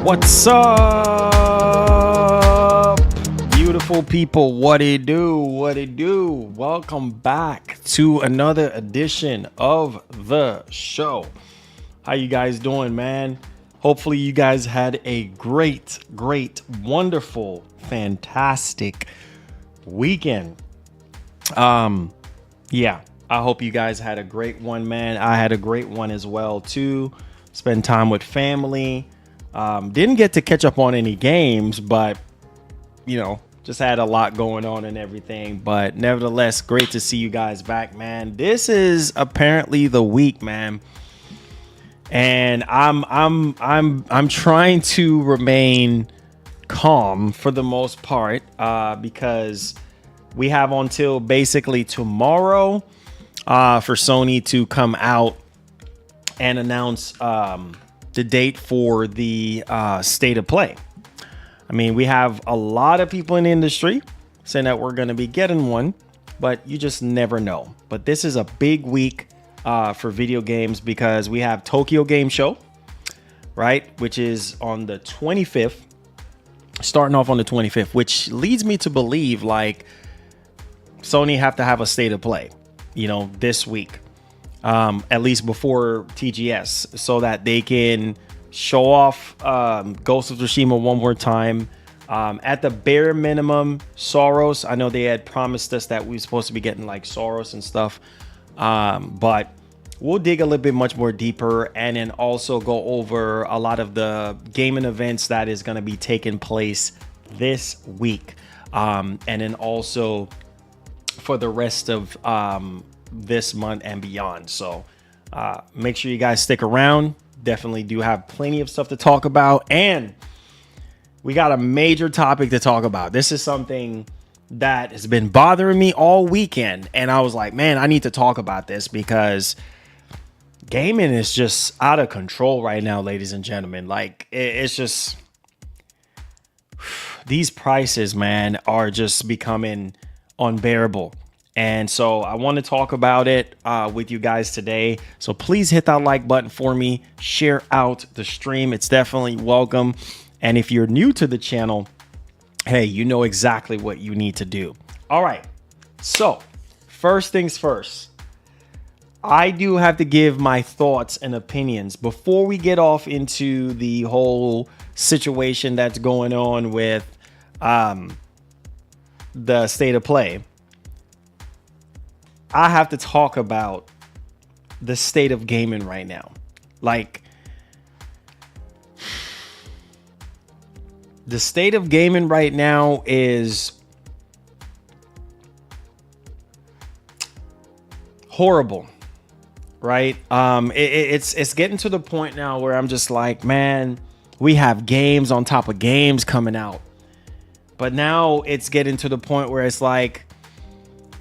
What's up, beautiful people? What it do? What it do? Welcome back to another edition of the show. How you guys doing, man? Hopefully you guys had a great, wonderful, fantastic weekend. Yeah, I hope you guys had a great one, man. I had a great one as well too. Spend time with family. Didn't get to catch up on any games, but just had a lot going on and everything. But nevertheless, great to see you guys back, man. This is apparently the week, man, and I'm trying to remain calm for the most part, because we have until basically tomorrow for Sony to come out and announce the date for the state of play. I mean, we have a lot of people in the industry saying that we're going to be getting one, but you just never know. But this is a big week for video games because we have Tokyo Game Show, right? Which is on the 25th, starting off on the 25th, which leads me to believe like Sony have to have a state of play, this week. At least before TGS, so that they can show off Ghost of Tsushima one more time. At the bare minimum, Soros. I know they had promised us that we were supposed to be getting like Soros and stuff, but we'll dig a little bit much more deeper, and then also go over a lot of the gaming events that is going to be taking place this week, and then also for the rest of this month and beyond. So make sure you guys stick around. Definitely do have plenty of stuff to talk about, and we got a major topic to talk about. This is something that has been bothering me all weekend, and I was like, man, I need to talk about this because gaming is just out of control right now, ladies and gentlemen. Like it's just these prices, man, are just becoming unbearable. And so I want to talk about it with you guys today. So please hit that like button for me. Share out the stream. It's definitely welcome. And if you're new to the channel, hey, you know exactly what you need to do. All right. So first things first, I do have to give my thoughts and opinions before we get off into the whole situation that's going on with the state of play. I have to talk about the state of gaming right now. Like, the state of gaming right now is horrible, right? It's getting to the point now where I'm just like, man, we have games on top of games coming out. But now it's getting to the point where it's like,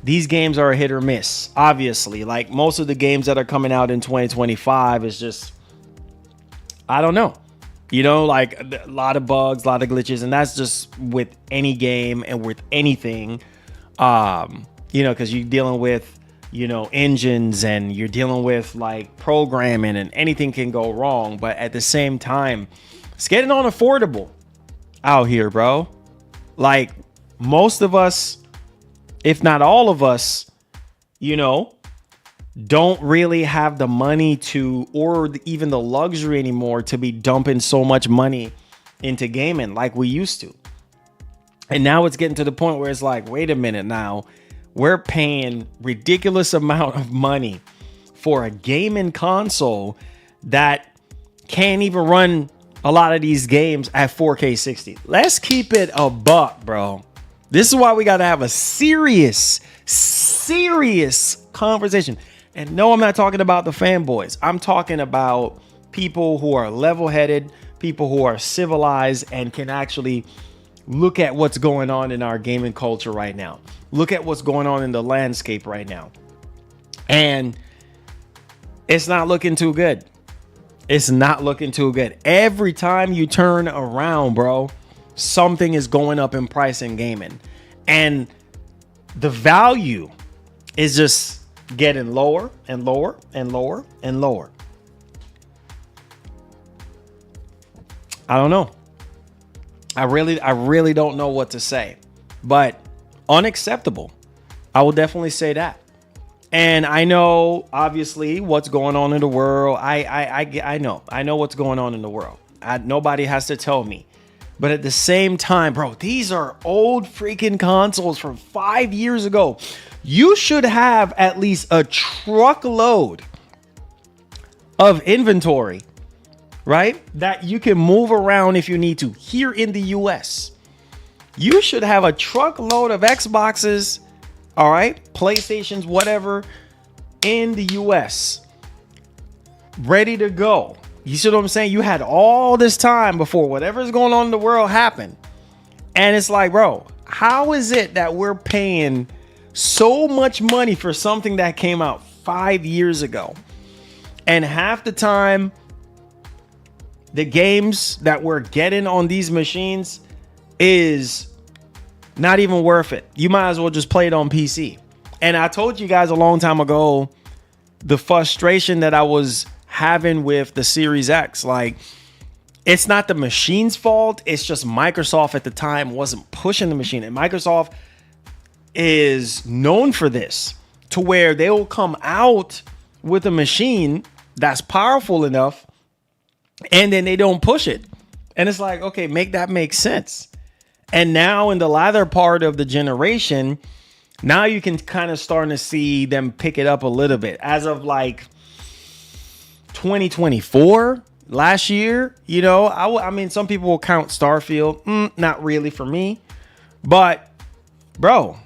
these games are a hit or miss, obviously. Like most of the games that are coming out in 2025 is just, I don't know, like a lot of bugs, a lot of glitches. And that's just with any game and with anything, because you're dealing with, engines, and you're dealing with like programming, and anything can go wrong. But at the same time, it's getting unaffordable out here, bro. Like most of us, if not all of us, don't really have the money to, or even the luxury anymore to be dumping so much money into gaming like we used to. And now it's getting to the point where it's like, wait a minute now, we're paying ridiculous amount of money for a gaming console that can't even run a lot of these games at 4K 60. Let's keep it a buck, bro. This is why we got to have a serious conversation. And no, I'm not talking about the fanboys. I'm talking about people who are level-headed, people who are civilized, and can actually look at what's going on in our gaming culture right now. Look at what's going on in the landscape right now. And it's not looking too good. It's not looking too good. Every time you turn around, bro, something is going up in price in gaming, and the value is just getting lower and lower and lower and lower. I don't know. I really don't know what to say, but unacceptable. I will definitely say that. And I know, obviously, what's going on in the world. I know what's going on in the world. Nobody has to tell me. But at the same time, bro, these are old freaking consoles from 5 years ago. You should have at least a truckload of inventory, right? That you can move around if you need to. Here in the US, you should have a truckload of Xboxes, all right, PlayStations, whatever, in the US, ready to go. You see what I'm saying? You had all this time before whatever's going on in the world happened. And it's like, bro, how is it that we're paying so much money for something that came out 5 years ago? And half the time, the games that we're getting on these machines is not even worth it. You might as well just play it on PC. And I told you guys a long time ago, the frustration that I was having with the Series X. Like, it's not the machine's fault. It's just Microsoft at the time wasn't pushing the machine. And Microsoft is known for this, to where they will come out with a machine that's powerful enough and then they don't push it. And it's like, okay, make that make sense. And now in the latter part of the generation, now you can kind of starting to see them pick it up a little bit. As of like 2024, last year, you know, I mean, some people will count Starfield. Not really for me. But, bro,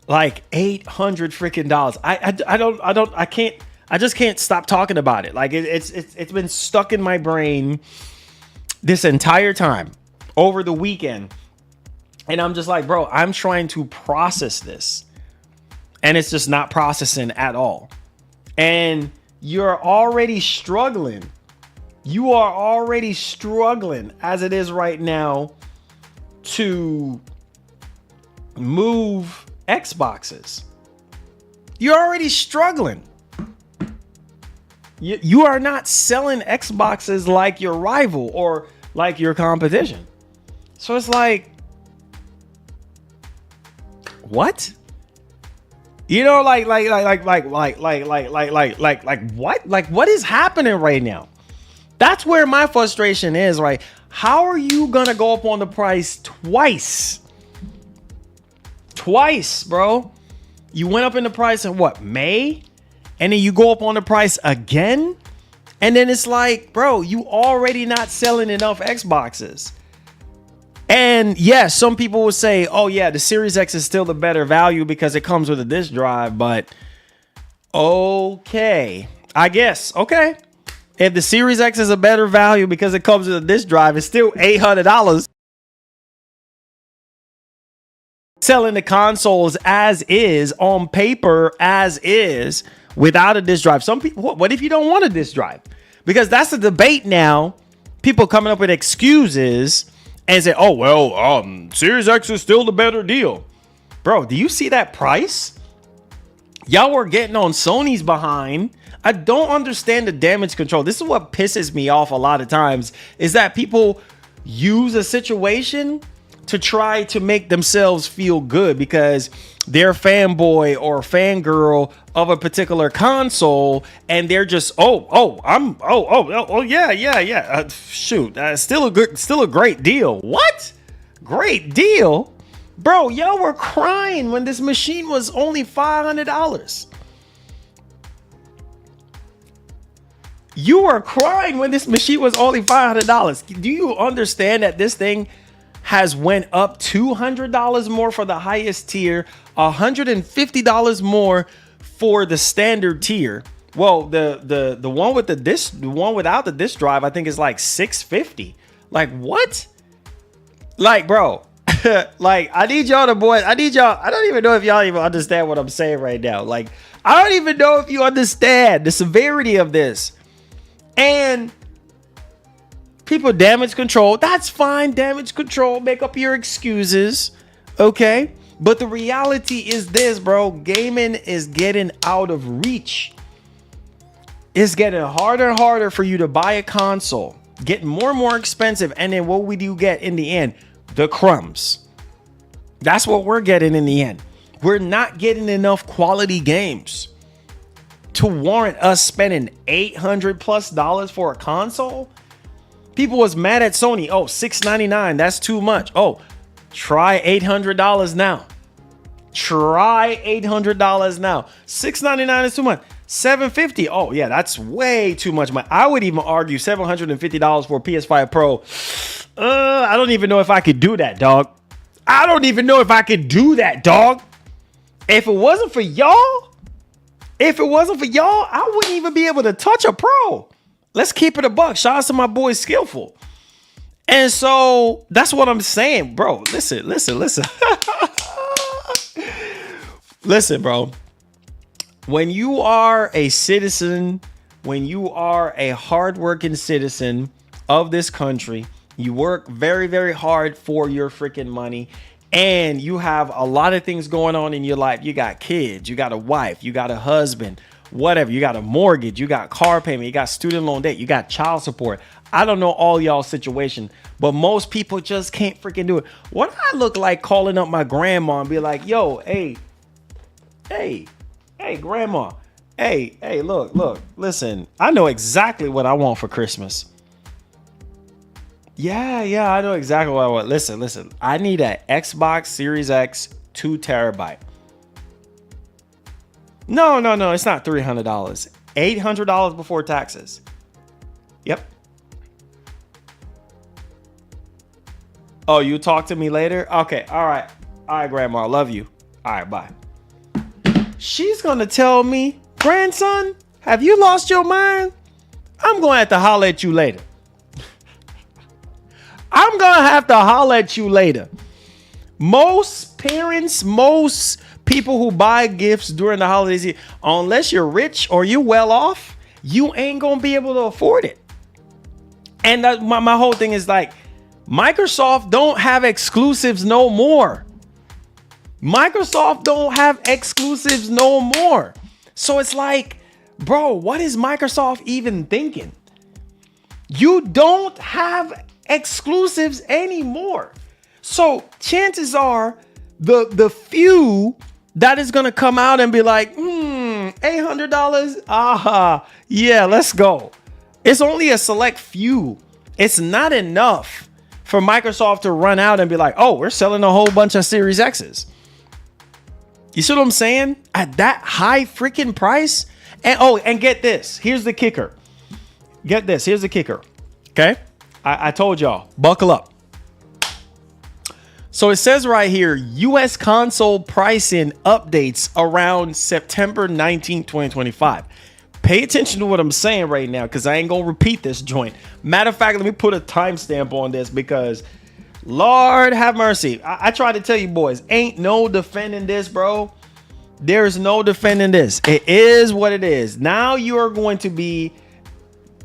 like $800 freaking dollars. I just can't stop talking about it. Like it's been stuck in my brain this entire time over the weekend. And I'm just like, bro, I'm trying to process this. And it's just not processing at all. And you're already struggling. You are already struggling as it is right now to move Xboxes. You're already struggling. You are not selling Xboxes like your rival or like your competition. So it's like, what? You know, like what? Like, what is happening right now? That's where my frustration is, right? How are you gonna go up on the price twice? Twice, bro. You went up in the price in what, May? And then you go up on the price again? And then it's like, bro, you already not selling enough Xboxes. And yes, some people will say, oh yeah, the Series X is still the better value because it comes with a disk drive. But okay, I guess, okay. If the Series X is a better value because it comes with a disk drive, it's still $800. Selling the consoles as is, on paper as is, without a disk drive. Some people, what if you don't want a disk drive? Because that's the debate now. People coming up with excuses and say, oh, well, Series X is still the better deal. Bro, do you see that price? Y'all were getting on Sony's behind. I don't understand the damage control. This is what pisses me off a lot of times, is that people use a situation to try to make themselves feel good because they're fanboy or fangirl of a particular console, and they're just yeah. Shoot, still a great deal. What? Great deal, bro? Y'all were crying when this machine was only $500. You were crying when this machine was only $500. Do you understand that this thing has went up $200 more for the highest tier, $150 more for the standard tier? Well, the one with the disc, the one without the disc drive, I think is like $650. Like, what? Like, bro, like, I need y'all. I don't even know if y'all even understand what I'm saying right now. Like, I don't even know if you understand the severity of this. And people damage control. That's fine. Damage control. Make up your excuses. Okay. But the reality is this, bro. Gaming is getting out of reach. It's getting harder and harder for you to buy a console. getting more and more expensive. And then what we do get in the end? The crumbs. That's what we're getting in the end. We're not getting enough quality games to warrant us spending $800+ for a console. People was mad at Sony. Oh, $699, that's too much. Oh, try $800 now. Try $800 now. $699 is too much. $750. Oh yeah, that's way too much. I would even argue $750 for a PS5 Pro. I don't even know if I could do that, dog. I don't even know if I could do that, dog. If it wasn't for y'all, I wouldn't even be able to touch a Pro. Let's keep it a buck. Shout out to my boy Skillful. And so that's what I'm saying, bro. Listen. Listen, bro. When you are a citizen, when you are a hardworking citizen of this country, you work very, very hard for your freaking money, and you have a lot of things going on in your life. You got kids, you got a wife, you got a husband, whatever. You got a mortgage, you got car payment, you got student loan debt, you got child support. I don't know all y'all situation, but most people just can't freaking do it. What I look like calling up my grandma and be like, yo, hey, grandma, hey, look, listen, I know exactly what I want for Christmas. Yeah, I know exactly what I want. Listen, I need an Xbox Series X 2 terabyte. No, it's not $300. $800 before taxes. Yep. Oh, you talk to me later? Okay, all right, grandma, I love you. All right, bye. She's gonna tell me, grandson, have you lost your mind? I'm gonna have to holler at you later. I'm gonna have to holler at you later. Most parents, most people who buy gifts during the holidays, unless you're rich or you well off, you ain't gonna be able to afford it. And my whole thing is like, Microsoft don't have exclusives no more. Microsoft don't have exclusives no more. So it's like, bro, what is Microsoft even thinking? You don't have exclusives anymore. So chances are the few that is going to come out and be like, $800. Yeah, let's go. It's only a select few. It's not enough for Microsoft to run out and be like, oh, we're selling a whole bunch of Series X's. You see what I'm saying? At that high freaking price. And get this. Here's the kicker. Here's the kicker. Okay. I told y'all, buckle up. So it says right here, US console pricing updates around September 19th, 2025. Pay attention to what I'm saying right now, because I ain't going to repeat this joint. Matter of fact, let me put a timestamp on this because Lord have mercy. I try to tell you boys, ain't no defending this, bro. There's no defending this. It is what it is. Now you are going to be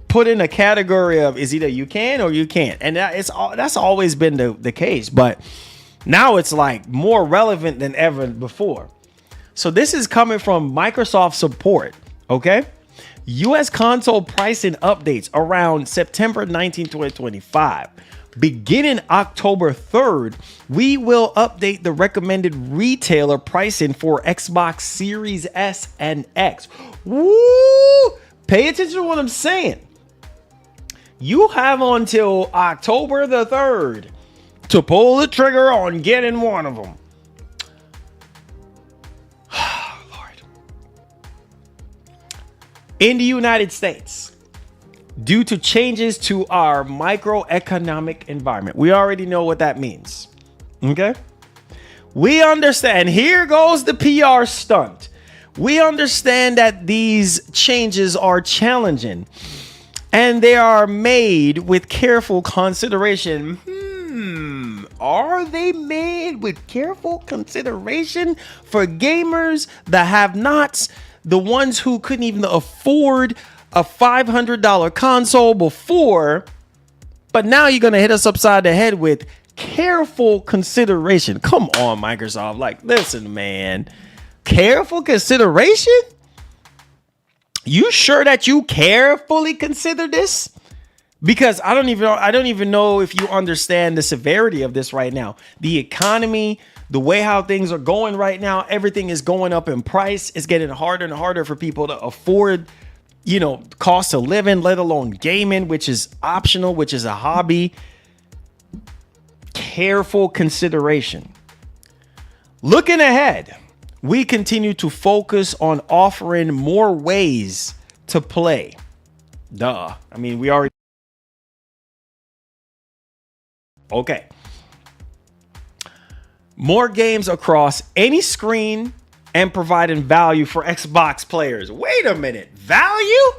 put in a category of is either you can or you can't. And that's always been the case. But now it's like more relevant than ever before. So this is coming from Microsoft support. Okay. US console pricing updates around September 19, 2025. Beginning October 3rd, we will update the recommended retailer pricing for Xbox Series S and X. Woo! Pay attention to what I'm saying. You have until October the 3rd to pull the trigger on getting one of them. Lord. In the United States, due to changes to our microeconomic environment. We already know what that means. Okay? We understand. Here goes the PR stunt. We understand that these changes are challenging and they are made with careful consideration. Are they made with careful consideration for gamers, the have-nots, the ones who couldn't even afford a $500 console before, but now you're going to hit us upside the head with careful consideration? Come on, Microsoft. Like, listen, man, careful consideration? You sure that you carefully consider this? Because I don't even know if you understand the severity of this right now. The economy, the way how things are going right now, everything is going up in price. It's getting harder and harder for people to afford, cost of living, let alone gaming, which is optional, which is a hobby. Careful consideration. Looking ahead, we continue to focus on offering more ways to play. Duh. I mean, we already. Okay. More games across any screen and providing value for Xbox players. Wait a minute. Value?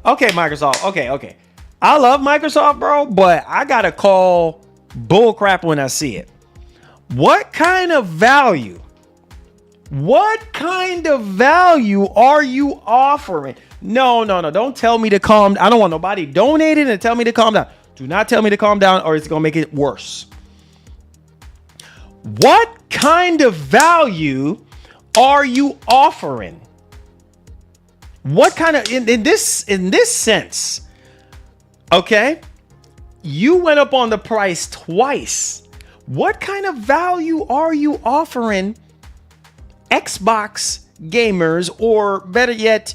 Okay, Microsoft. Okay. I love Microsoft, bro, but I got to call bullcrap when I see it. What kind of value? What kind of value are you offering? No. Don't tell me to calm. I don't want nobody donating and tell me to calm down. Do not tell me to calm down or it's going to make it worse. What kind of value are you offering? What kind of in this sense? Okay? You went up on the price twice. What kind of value are you offering Xbox gamers, or better yet,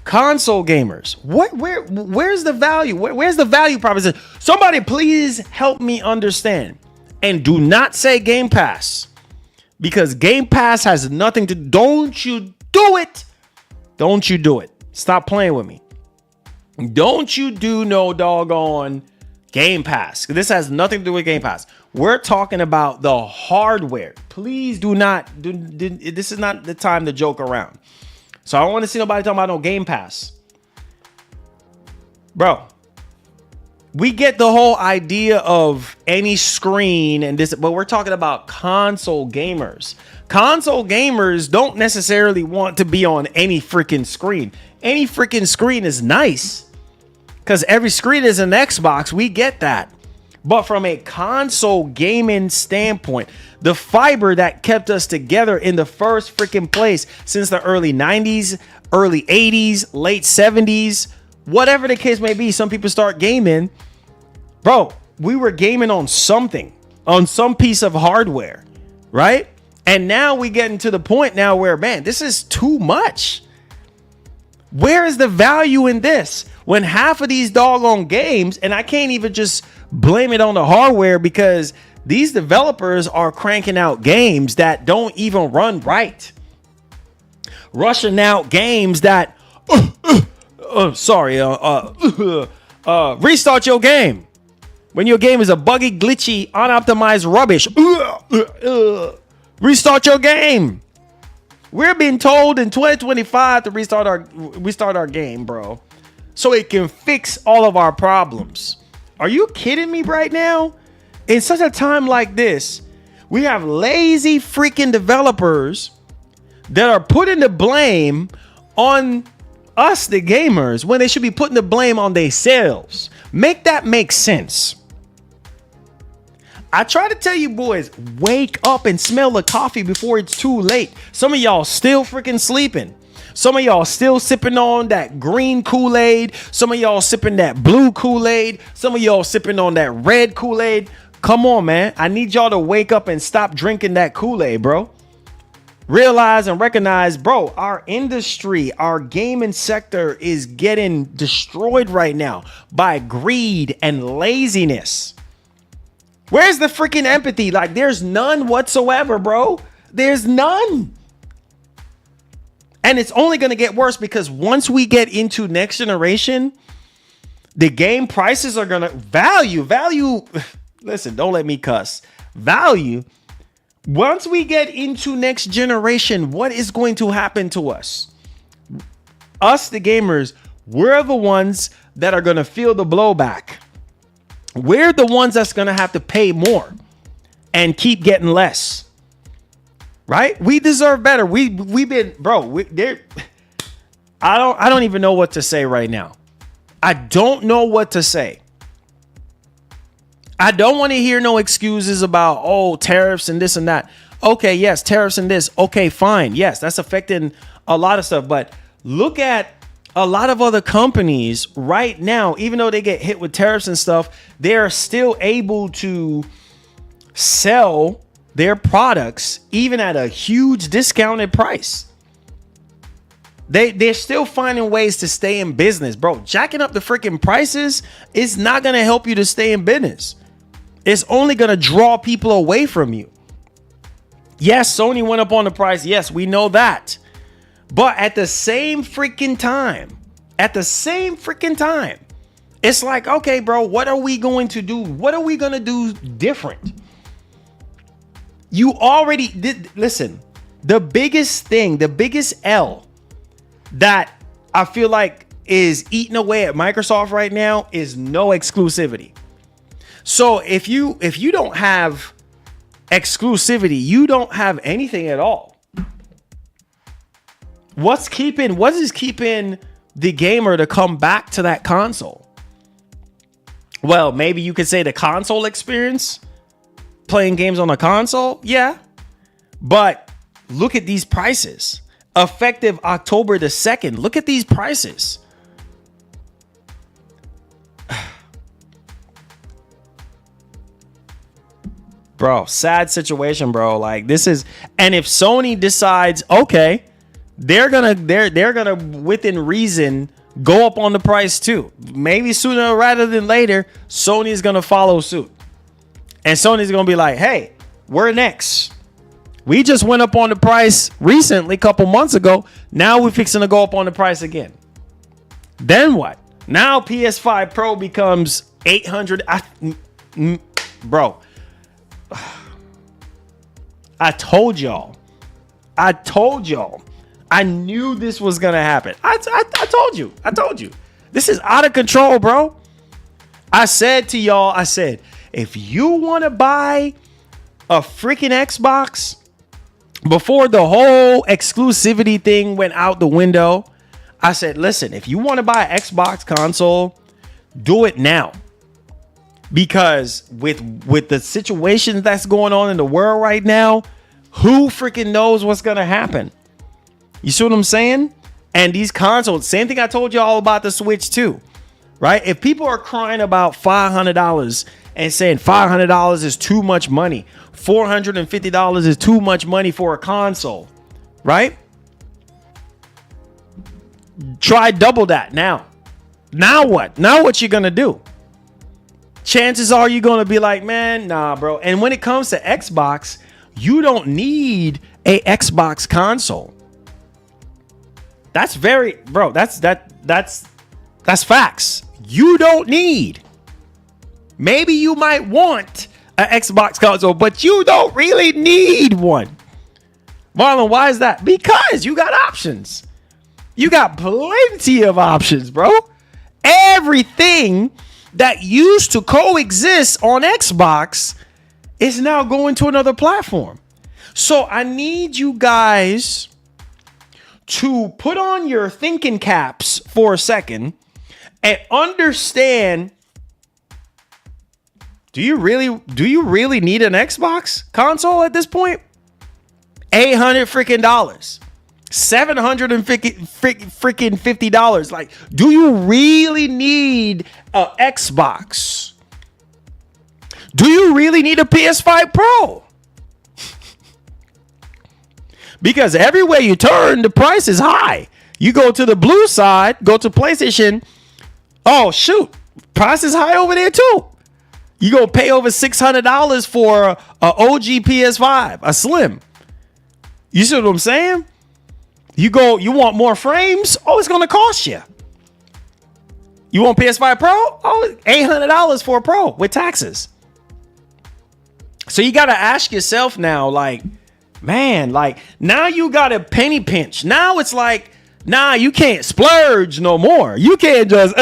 console gamers? Where's the value? Where's the value proposition? Somebody please help me understand. And do not say Game Pass, because Game Pass has nothing to. Don't you do it. Don't you do it. Stop playing with me. Don't you do no doggone Game Pass. This has nothing to do with Game Pass. We're talking about the hardware. Please do not do. This is not the time to joke around. So I don't want to see nobody talking about no Game Pass. Bro, we get the whole idea of any screen and this, but we're talking about console gamers. Console gamers don't necessarily want to be on any freaking screen. Any freaking screen is nice because every screen is an Xbox. We get that. But from a console gaming standpoint, the fiber that kept us together in the first freaking place since the early 90s, early 80s, late 70s, whatever the case may be, some people start gaming. Bro, we were gaming on something, on some piece of hardware, right? And now we getting to the point now where, man, this is too much. Where is the value in this? When half of these doggone games, and I can't even just blame it on the hardware, because these developers are cranking out games that don't even run right. Rushing out games that, restart your game. When your game is a buggy, glitchy, unoptimized rubbish. Restart your game. We're being told in 2025 to restart our game, bro, so it can fix all of our problems. Are you kidding me right now? In such a time like this, we have lazy freaking developers that are putting the blame on us, the gamers, when they should be putting the blame on themselves. Make that make sense. I try to tell you boys, wake up and smell the coffee before it's too late. Some of y'all still freaking sleeping. Some of y'all still sipping on that green Kool-Aid. Some of y'all sipping that blue Kool-Aid. Some of y'all sipping on that red Kool-Aid. Come on, man. I need y'all to wake up and stop drinking that Kool-Aid, bro. Realize and recognize, bro, our industry, our gaming sector is getting destroyed right now by greed and laziness. Where's the freaking empathy? Like, there's none whatsoever, bro. There's none. And it's only going to get worse, because once we get into next generation, the game prices are going to value. Listen, don't let me cuss. Value. Once we get into next generation, what is going to happen to us? Us, the gamers, we're the ones that are going to feel the blowback. We're the ones that's going to have to pay more and keep getting less. Right? We deserve better. We've been, bro, I don't even know what to say right now. I don't know what to say. I don't want to hear no excuses about, oh, tariffs and this and that. Okay, yes, tariffs and this. Okay, fine. Yes, that's affecting a lot of stuff. But look at a lot of other companies right now, even though they get hit with tariffs and stuff, they're still able to sell their products even at a huge discounted price. They're still finding ways to stay in business, bro. Jacking up the freaking prices is not going to help you to stay in business. It's only going to draw people away from you. Yes, Sony went up on the price. Yes, we know that. But at the same freaking time, it's like, okay, bro, what are we going to do? What are we going to do different? You already did. Listen, the biggest thing, the biggest L that I feel like is eating away at Microsoft right now is no exclusivity. So if you don't have exclusivity, you don't have anything at all. What is keeping the gamer to come back to that console? Well, maybe you could say the console experience, playing games on a console. Yeah. But look at these prices. Effective October the 2nd. Look at these prices. Bro, sad situation, bro. Like this is, and if Sony decides, okay, they're gonna within reason go up on the price too. Maybe sooner rather than later, Sony's gonna follow suit. And Sony's gonna be like, hey, we're next. We just went up on the price recently, a couple months ago. Now we're fixing to go up on the price again. Then what? Now PS5 Pro becomes 800. Bro, I told y'all. I knew this was gonna happen. I told you. This is out of control, bro. I said to y'all, if you want to buy a freaking Xbox before the whole exclusivity thing went out the window, I said, listen, if you want to buy an Xbox console, do it now. Because with the situation that's going on in the world right now, who freaking knows what's going to happen? You see what I'm saying? And these consoles, same thing I told you all about the Switch too, right? If people are crying about $500 and saying $500 is too much money, $450 is too much money for a console, right? Try double that now. Now what? Now what you gonna do? Chances are you're gonna be like, man, nah, bro. And when it comes to Xbox, you don't need a Xbox console. That's that's facts. You don't need. Maybe you might want an Xbox console, but you don't really need one. Marlon, why is that? Because you got options. You got plenty of options, bro. Everything that used to coexist on Xbox is now going to another platform. So I need you guys to put on your thinking caps for a second and understand, do you really need an Xbox console at this point? $800 freaking dollars. $750. Like, do you really need a Xbox? Do you really need a PS5 Pro? Because everywhere you turn, the price is high. You go to the blue side, go to PlayStation. Oh, shoot. Price is high over there, too. You go pay over $600 for a OG PS5, a Slim. You see what I'm saying? You want more frames? Oh, it's going to cost you. You want PS5 Pro? Oh, $800 for a Pro with taxes. So you got to ask yourself now, like, man, like, now you got a penny pinch. Now it's like, nah, you can't splurge no more. You can't just,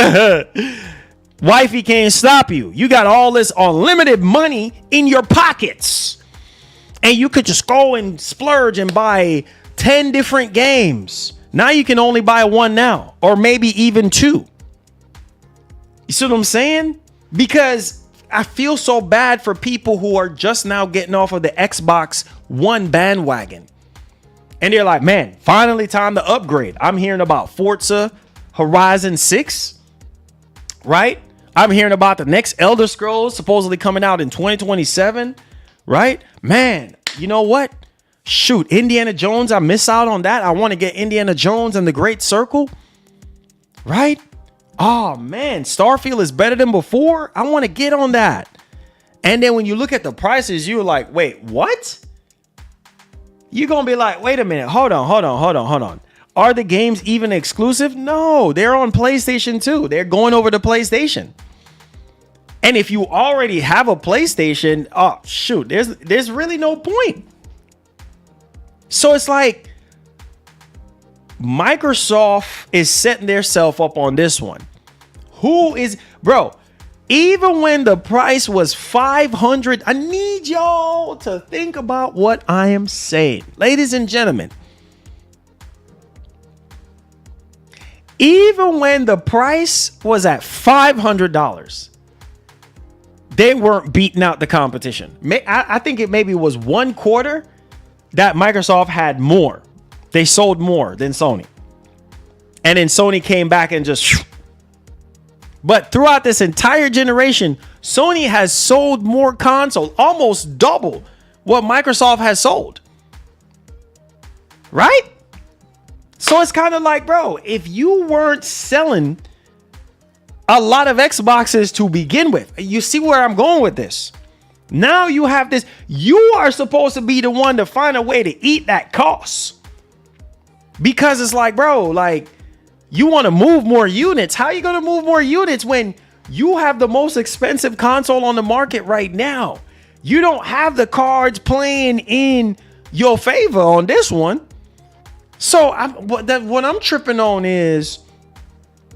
wifey can't stop you. You got all this unlimited money in your pockets. And you could just go and splurge and buy 10 different games. Now you can only buy one now, or maybe even two. You see what I'm saying? Because I feel so bad for people who are just now getting off of the Xbox One bandwagon. And they're like, man, finally time to upgrade. I'm hearing about Forza Horizon 6, right? I'm hearing about the next Elder Scrolls supposedly coming out in 2027, right? Man, you know what? Shoot, Indiana Jones, I miss out on that. I want to get Indiana Jones and the Great Circle, right? Oh, man, Starfield is better than before. I want to get on that. And then when you look at the prices, you're like, wait, what? You're going to be like, wait a minute. Hold on. Are the games even exclusive? No, they're on PlayStation 2. They're going over to PlayStation. And if you already have a PlayStation, oh, shoot, there's really no point. So it's like Microsoft is setting themselves up on this one. Bro, even when the price was $500, I need y'all to think about what I am saying. Ladies and gentlemen, even when the price was at $500, they weren't beating out the competition. I think it maybe was one quarter that Microsoft had more. They sold more than Sony. And then Sony came back and just... But throughout this entire generation, Sony has sold more consoles, almost double what Microsoft has sold. Right? So it's kind of like, bro, if you weren't selling a lot of Xboxes to begin with, you see where I'm going with this. Now you have this. You are supposed to be the one to find a way to eat that cost. Because it's like, bro, like, you want to move more units. How are you going to move more units when you have the most expensive console on the market right now? You don't have the cards playing in your favor on this one. So what I'm tripping on is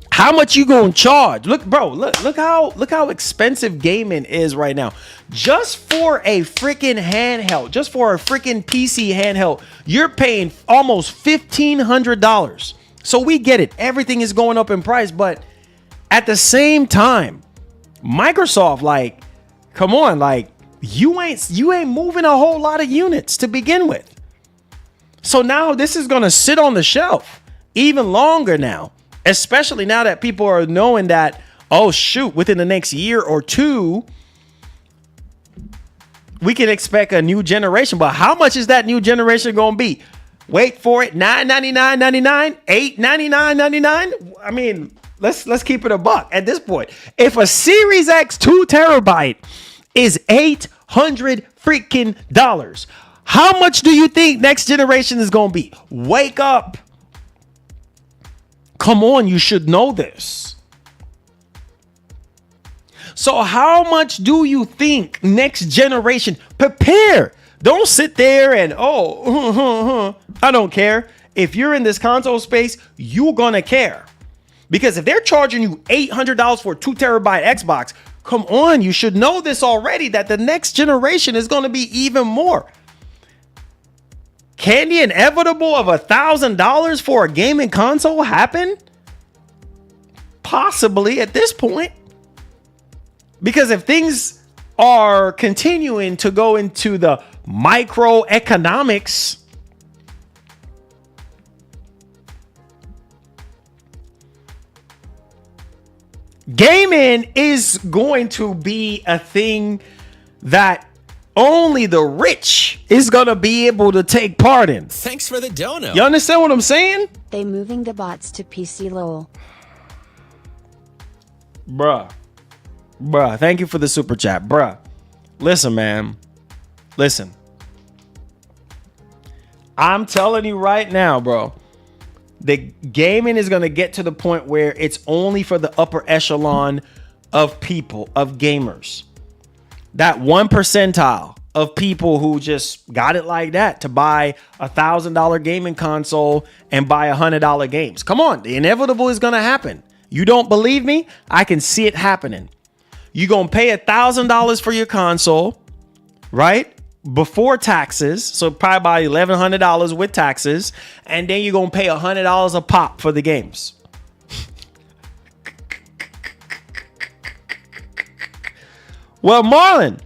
how much you gonna charge? Look, bro, look how expensive gaming is right now. Just for a freaking handheld, just for a freaking PC handheld, you're paying almost $1,500. So we get it. Everything is going up in price, but at the same time, Microsoft, like, come on, like, you ain't moving a whole lot of units to begin with. So now this is gonna sit on the shelf even longer now, especially now that people are knowing that, oh shoot, within the next year or two, we can expect a new generation. But how much is that new generation gonna be? Wait for it, $999.99, $899.99. I mean, let's keep it a buck at this point. If a Series X 2 terabyte is $800 freaking dollars, how much do you think next generation is gonna be? Wake up. Come on, you should know this. So how much do you think next generation? Prepare. Don't sit there and, I don't care. If you're in this console space, you're going to care. Because if they're charging you $800 for a 2 terabyte Xbox, come on, you should know this already, that the next generation is going to be even more. Can the inevitable of $1,000 for a gaming console happen? Possibly at this point. Because if things are continuing to go into the microeconomics, gaming is going to be a thing that only the rich is going to be able to take part in. Thanks for the dono. You understand what I'm saying? They moving the bots to PC lol. Bruh, thank you for the super chat. Bruh, listen, man. Listen. I'm telling you right now, bro. The gaming is going to get to the point where it's only for the upper echelon of people, of gamers. That 1 percentile of people who just got it like that to buy $1,000 gaming console and buy $100 games. Come on, the inevitable is going to happen. You don't believe me? I can see it happening. You're going to pay $1,000 for your console, right? Before taxes. So probably about $1,100 with taxes. And then you're going to pay $100 a pop for the games. Well, Marlon,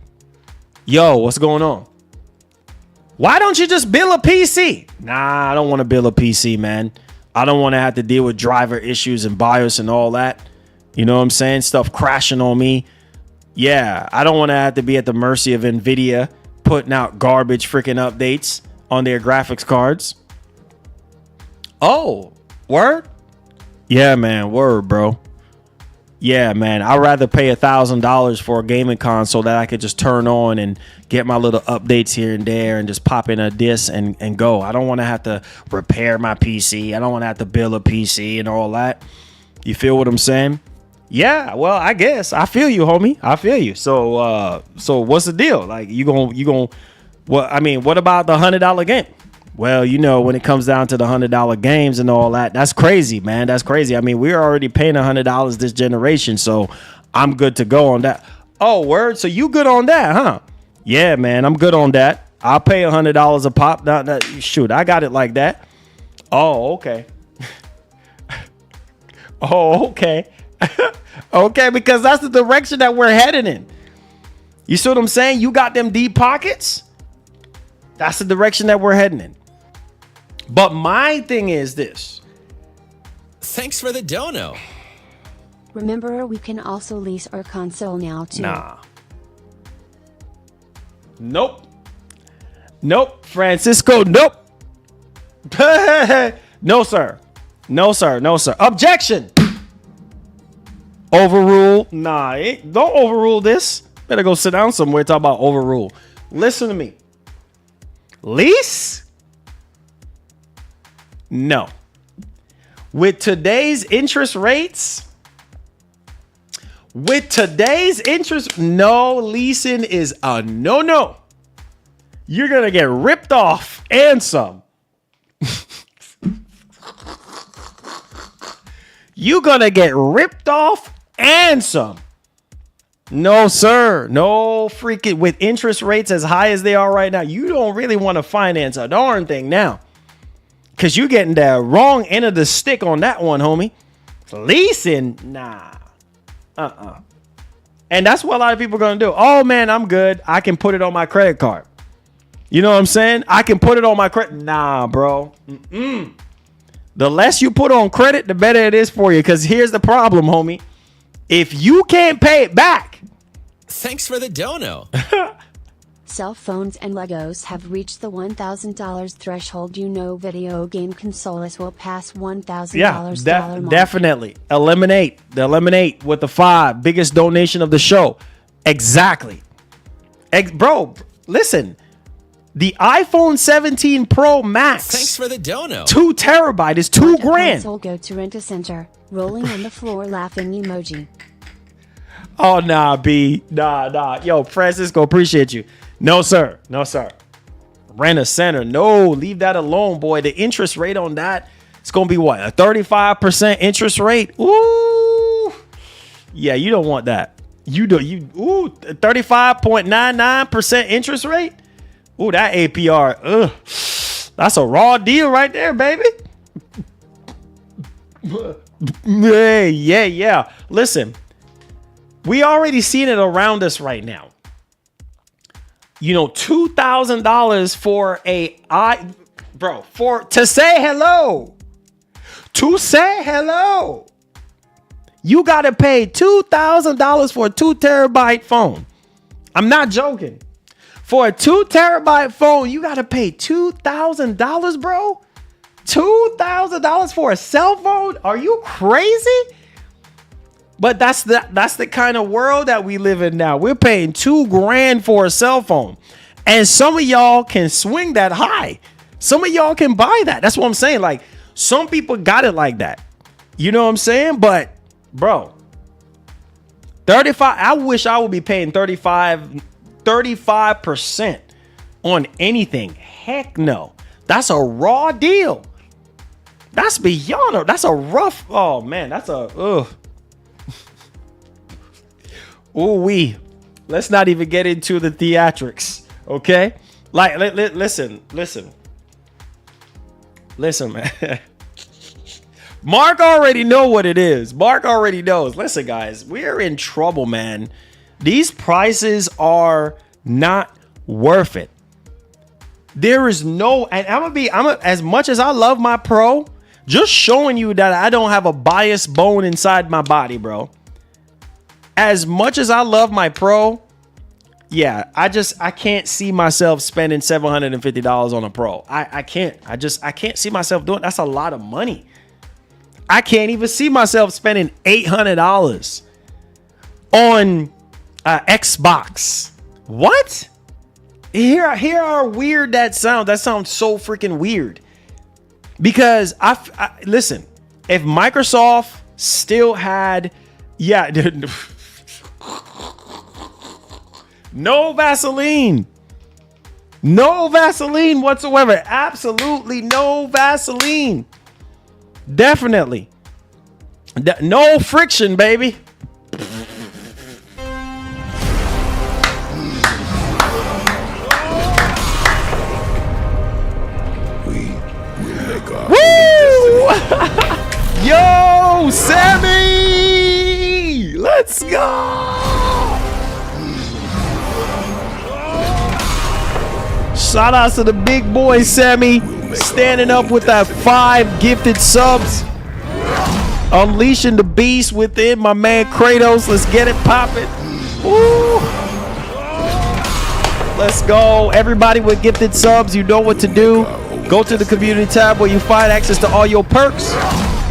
yo, what's going on? Why don't you just build a PC? Nah, I don't want to build a PC, man. I don't want to have to deal with driver issues and BIOS and all that. You know what I'm saying? Stuff crashing on me. Yeah, I don't want to have to be at the mercy of Nvidia putting out garbage freaking updates on their graphics cards. Oh, word? Yeah, man, word, bro. Yeah, man, I'd rather pay $1,000 for a gaming console that I could just turn on and get my little updates here and there and just pop in a disc and go. I don't want to have to repair my PC. I don't want to have to build a PC and all that. You feel what I'm saying? Yeah, well, I guess I feel you, homie. I feel you. So what's the deal? Like, you gonna what? I mean, what about the $100 game? Well, you know, when it comes down to the $100 games and all that, that's crazy, man. That's crazy. I mean, we're already paying $100 this generation, so I'm good to go on that. Oh, word. So you good on that, huh? Yeah, man, I'm good on that. I'll pay $100 a pop. Shoot, I got it like that. Oh, okay. Oh, okay. Okay, because that's the direction that we're heading in. You see what I'm saying? You got them deep pockets. That's the direction that we're heading in. But my thing is this. Thanks for the dono. Remember, we can also lease our console now too. Nah. Nope. Nope. Francisco, nope. No, sir. No, sir. No, sir. Objection. Overrule. Nah, don't overrule this. Better go sit down somewhere. Talk about overrule. Listen to me. Lease? No. With today's interest rates, no, leasing is a no. You're going to get ripped off and some. You're going to get ripped off and some. No, sir. No freaking, with interest rates as high as they are right now, you don't really want to finance a darn thing now. Because you're getting the wrong end of the stick on that one, homie. Leasing? Nah. And that's what a lot of people are going to do. Oh, man, I'm good. I can put it on my credit card. You know what I'm saying? I can put it on my credit. Nah, bro. The less you put on credit, the better it is for you. Because here's the problem, homie. If you can't pay it back. Thanks for the dono. Cell phones and Legos have reached the $1,000 threshold. You know, video game consoles will pass $1,000 mark. Definitely. Eliminate with the 5 biggest donation of the show. Exactly. Bro, listen. The iPhone 17 Pro Max. Thanks for the dono. 2 terabyte is $2 grand. Console go to Rent-A-Center, rolling on the floor, laughing emoji. Oh, nah, B. Nah. Yo, Francisco, appreciate you. No, sir. Rent-A-Center. No, leave that alone, boy. The interest rate on that, it's going to be what? A 35% interest rate? Ooh. Yeah, you don't want that. Ooh, 35.99% interest rate? Ooh, that APR. Ugh. That's a raw deal right there, baby. Yeah. Listen, we already seen it around us right now. You know, $2,000 for to say hello. To say hello. You got to pay $2,000 for a 2 terabyte phone. I'm not joking. For a 2 terabyte phone, you got to pay $2,000, bro. $2,000 for a cell phone? Are you crazy? But that's the kind of world that we live in now. We're paying $2 grand for a cell phone. And some of y'all can swing that high. Some of y'all can buy that. That's what I'm saying. Like, some people got it like that. You know what I'm saying? But, bro, 35, I wish I would be paying 35% on anything. Heck no. That's a raw deal. That's beyond. That's a rough. Oh, man. That's a. Ugh. Ooh wee. Let's not even get into the theatrics. Okay? Like, listen, man. Mark already know what it is. Mark already knows. Listen, guys, we're in trouble, man. These prices are not worth it. There is no, and I'm as much as I love my Pro, Just showing you that I don't have a biased bone inside my body, bro. As much as I love my Pro, yeah, I can't see myself spending $750 on a Pro. I can't. I can't see myself doing it. That's a lot of money. I can't even see myself spending $800 on Xbox. What? Hear how weird that sounds. That sounds so freaking weird. Because I listen, if Microsoft still had, yeah, no Vaseline whatsoever. Absolutely no Vaseline. Definitely. No friction, baby. Woo! Yo, Sammy! Let's go! Shout outs to the big boy, Sammy. Standing up with that 5 gifted subs. Unleashing the beast within my man Kratos. Let's get it popping. Woo! Let's go. Everybody with gifted subs, you know what to do. Go to the community tab where you find access to all your perks.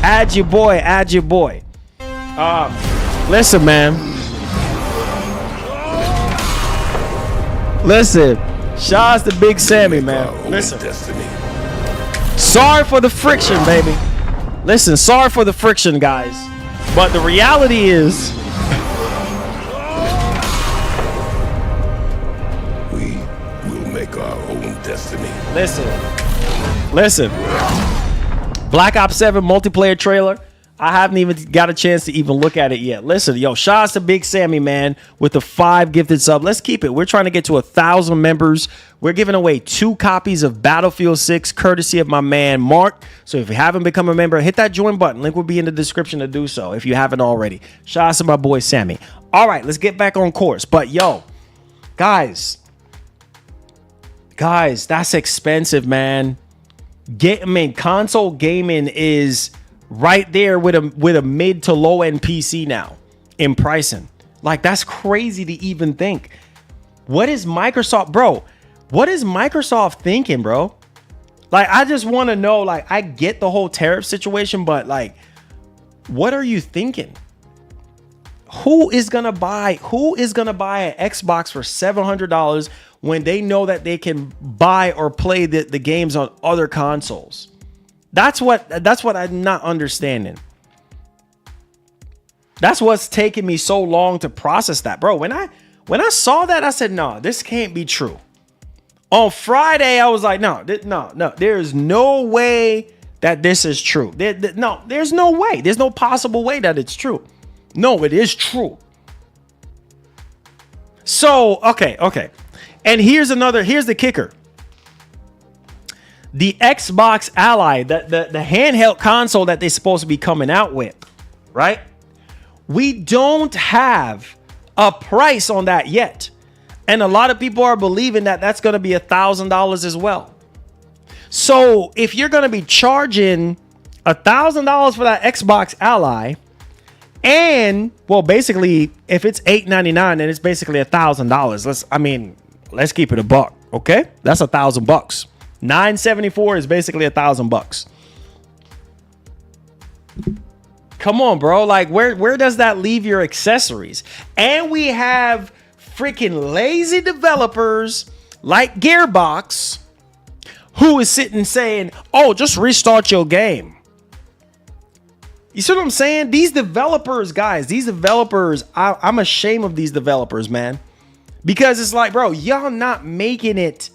Add your boy. Listen, man. Listen. Shout out to Big Sammy, man. Listen. Sorry for the friction, baby. Listen, sorry for the friction, guys. But the reality is, we will make our own destiny. Listen. Black Ops 7 multiplayer trailer. I haven't even got a chance to even look at it yet. Listen, yo, shout out to Big Sammy, man, with the 5 gifted sub. Let's keep it. We're trying to get to 1,000 members. We're giving away 2 copies of Battlefield 6, courtesy of my man, Mark. So if you haven't become a member, hit that join button. Link will be in the description to do so if you haven't already. Shout out to my boy, Sammy. All right, let's get back on course. But, yo, guys, that's expensive, man. Console gaming is right there with a mid to low end PC now in pricing. Like, that's crazy to even think. What is Microsoft, bro? What is Microsoft thinking, bro? Like, I just want to know, like, I get the whole tariff situation, but like, what are you thinking? Who is gonna buy an Xbox for $700 when they know that they can buy or play the games on other consoles? That's what I'm not understanding. That's what's taking me so long to process that, bro. When I saw that, I said, no, this can't be true. On Friday, I was like, no, there's no way that this is true. There's no way. There's no possible way that it's true. No, it is true. So, okay. And here's the kicker. The Xbox Ally, the handheld console that they're supposed to be coming out with, right? We don't have a price on that yet. And a lot of people are believing that that's going to be $1,000 as well. So if you're going to be charging $1,000 for that Xbox Ally, and, well, basically, if it's $899, then it's basically $1,000. Let's keep it a buck, okay? That's $1,000. $974 is basically $1,000. Come on, bro. Like, where does that leave your accessories? And we have freaking lazy developers like Gearbox who is sitting saying, oh, just restart your game. You see what I'm saying? These developers, guys, I'm ashamed of these developers, man. Because it's like, bro, y'all not making it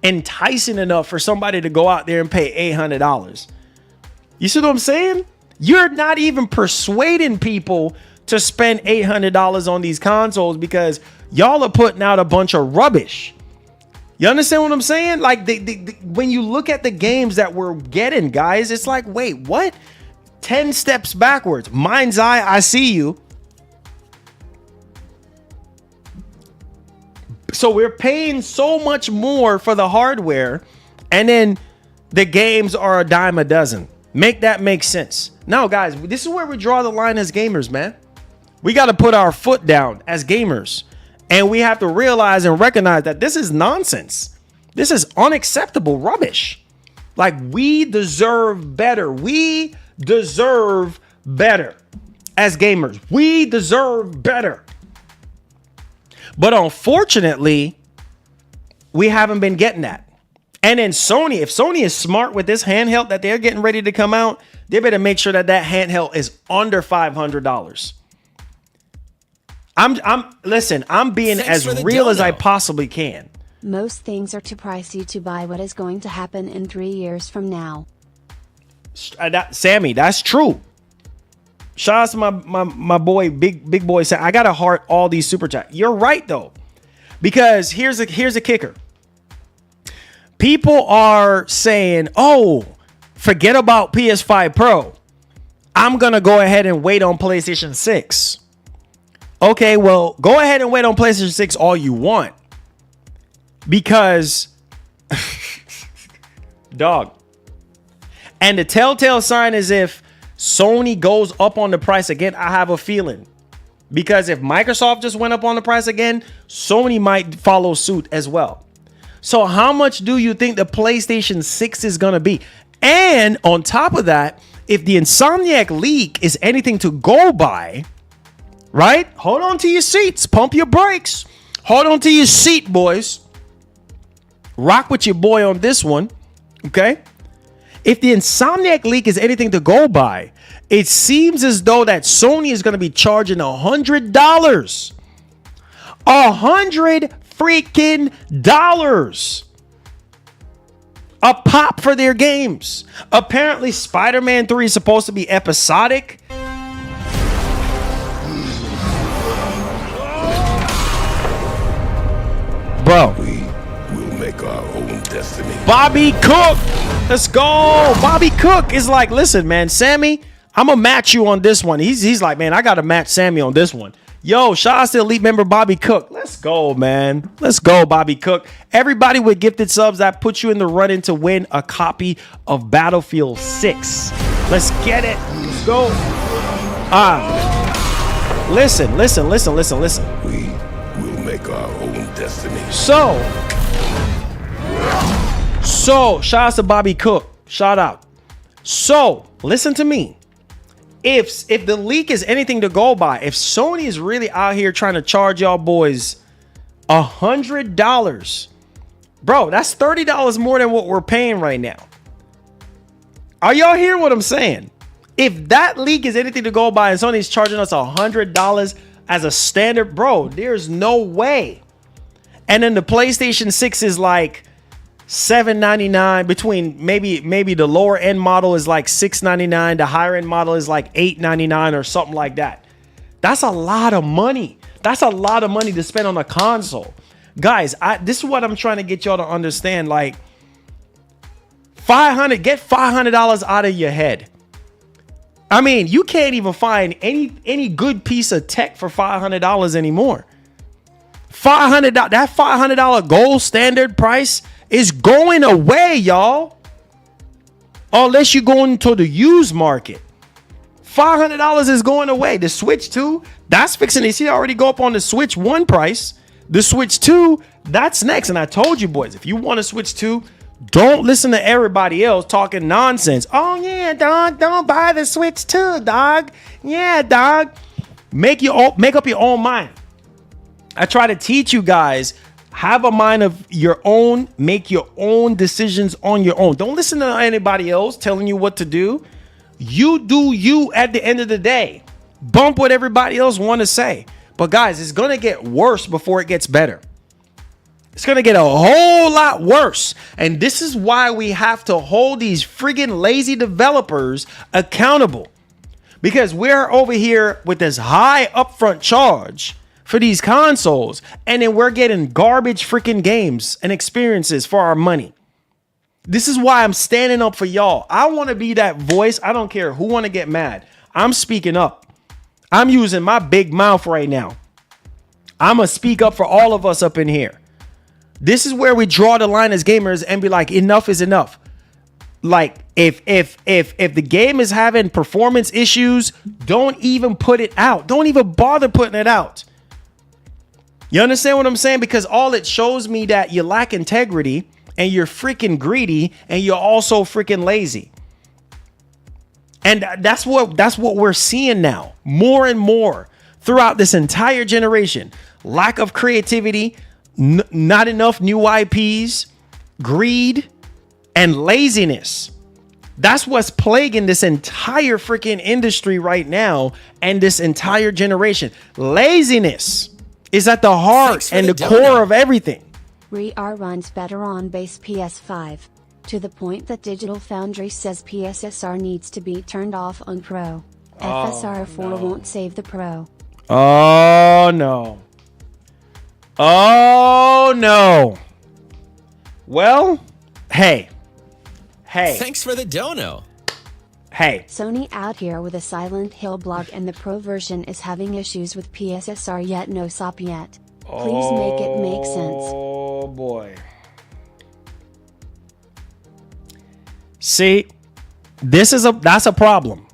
enticing enough for somebody to go out there and pay $800. You see what I'm saying? You're not even persuading people to spend $800 on these consoles because y'all are putting out a bunch of rubbish. You understand what I'm saying? Like, when you look at the games that we're getting, guys, it's like, wait, what? 10 steps backwards. Mind's Eye, I see you. So we're paying so much more for the hardware, and then the games are a dime a dozen. Make that make sense. Now, guys, this is where we draw the line as gamers, man. We got to put our foot down as gamers. And we have to realize and recognize that this is nonsense. This is unacceptable rubbish. Like, we deserve better. We deserve better as gamers. We deserve better. But unfortunately, we haven't been getting that. And then Sony, if Sony is smart with this handheld that they're getting ready to come out, they better make sure that that handheld is under $500. Listen, I'm being as real as I possibly can. Most things are too pricey to buy what is going to happen in 3 years from now. Sammy, that's true. Shout out to my boy, big boy. I got to heart all these super chats. You're right though, because here's a kicker. People are saying, "Oh, forget about PS5 Pro. I'm gonna go ahead and wait on PlayStation 6." Okay, well, go ahead and wait on PlayStation 6 all you want, because dog. And the telltale sign is if Sony goes up on the price again, I have a feeling. Because if Microsoft just went up on the price again, Sony might follow suit as well. So how much do you think the PlayStation 6 is going to be? And on top of that, if the Insomniac leak is anything to go by, right? Hold on to your seats. Pump your brakes. Hold on to your seat, boys. Rock with your boy on this one. Okay? If the Insomniac leak is anything to go by, it seems as though that Sony is going to be charging $100. $100 freaking dollars a pop for their games. Apparently, Spider-Man 3 is supposed to be episodic. Bro. We will make our own destiny. Bobby Cook. Let's go. Bobby Cook is like, listen, man, Sammy, I'm going to match you on this one. He's like, man, I got to match Sammy on this one. Yo, shout out to elite member Bobby Cook. Let's go, man. Let's go, Bobby Cook. Everybody with gifted subs, that puts you in the running to win a copy of Battlefield 6. Let's get it. Let's go. Listen. We will make our own destiny. So, shout out to Bobby Cook. Shout out. So, listen to me. If the leak is anything to go by, if Sony is really out here trying to charge y'all boys $100, bro, that's $30 more than what we're paying right now. Are y'all hearing what I'm saying? If that leak is anything to go by and Sony's charging us $100 as a standard, bro, there's no way. And then the PlayStation 6 is like $799, between maybe the lower end model is like $699, the higher end model is like $899 or something like that. That's a lot of money. That's a lot of money to spend on a console. Guys, this is what I'm trying to get y'all to understand. Like, get $500 out of your head. I mean, you can't even find any good piece of tech for $500 anymore. That $500 gold standard price is going away, y'all. Unless you're going to the used market. $500 is going away. The Switch 2, that's fixing to see already go up on the Switch 1 price. The Switch 2, that's next. And I told you boys, if you want a Switch 2, don't listen to everybody else talking nonsense. Oh yeah, dog, don't buy the Switch 2, dog. Yeah, dog. Make up your own mind. I try to teach you guys, have a mind of your own, make your own decisions on your own. Don't listen to anybody else telling you what to do. You do you at the end of the day. Bump what everybody else want to say. But guys, it's going to get worse before it gets better. It's going to get a whole lot worse. And this is why we have to hold these friggin' lazy developers accountable. Because we're over here with this high upfront charge for these consoles, and then we're getting garbage freaking games and experiences for our money. This is why I'm standing up for y'all. I want to be that voice. I don't care who want to get mad. I'm speaking up. I'm using my big mouth right now. I'm going to speak up for all of us up in here. This is where we draw the line as gamers and be like, enough is enough. Like if the game is having performance issues, don't even put it out. Don't even bother putting it out. You understand what I'm saying? Because all it shows me that you lack integrity and you're freaking greedy and you're also freaking lazy. And that's what we're seeing now, more and more throughout this entire generation. Lack of creativity, not enough new IPs, greed, and laziness. That's what's plaguing this entire freaking industry right now and this entire generation. Laziness is at the heart and the core of everything. ReR runs better on base PS5, to the point that Digital Foundry says PSSR needs to be turned off on Pro. FSR 4 won't save the Pro. Oh no. Oh no. Well, hey. Thanks for the dono. Hey. Sony out here with a Silent Hill blog, and the Pro version is having issues with PSSR, yet no SOP yet. Please make it make sense. Oh boy. See, that's a problem.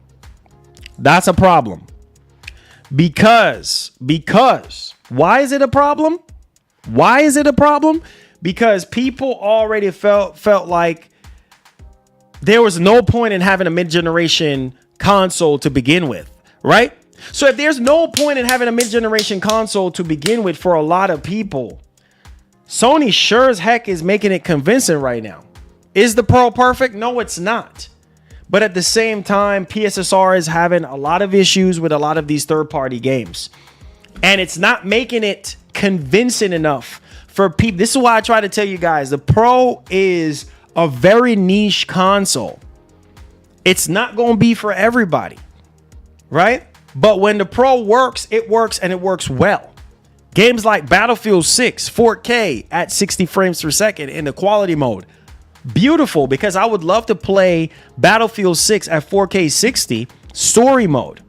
That's a problem. Because why is it a problem? Why is it a problem? Because people already felt like there was no point in having a mid-generation console to begin with, right? So if there's no point in having a mid-generation console to begin with for a lot of people, Sony sure as heck is making it convincing right now. Is the Pro perfect? No, it's not. But at the same time, PSSR is having a lot of issues with a lot of these third-party games. And it's not making it convincing enough for people. This is why I try to tell you guys, the Pro is a very niche console. It's not going to be for everybody, right? But when the Pro works, it works, and it works well. Games like Battlefield 6 4K at 60 frames per second in the quality mode. Beautiful, because I would love to play Battlefield 6 at 4K 60 story mode.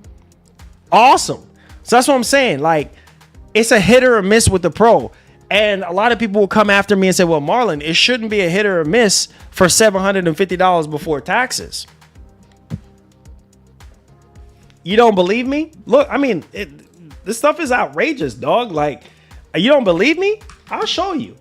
Awesome. So that's what I'm saying. Like, it's a hit or a miss with the Pro. And a lot of people will come after me and say, well, Marlon, it shouldn't be a hit or a miss for $750 before taxes. You don't believe me? Look, I mean, this stuff is outrageous, dog. Like, you don't believe me? I'll show you.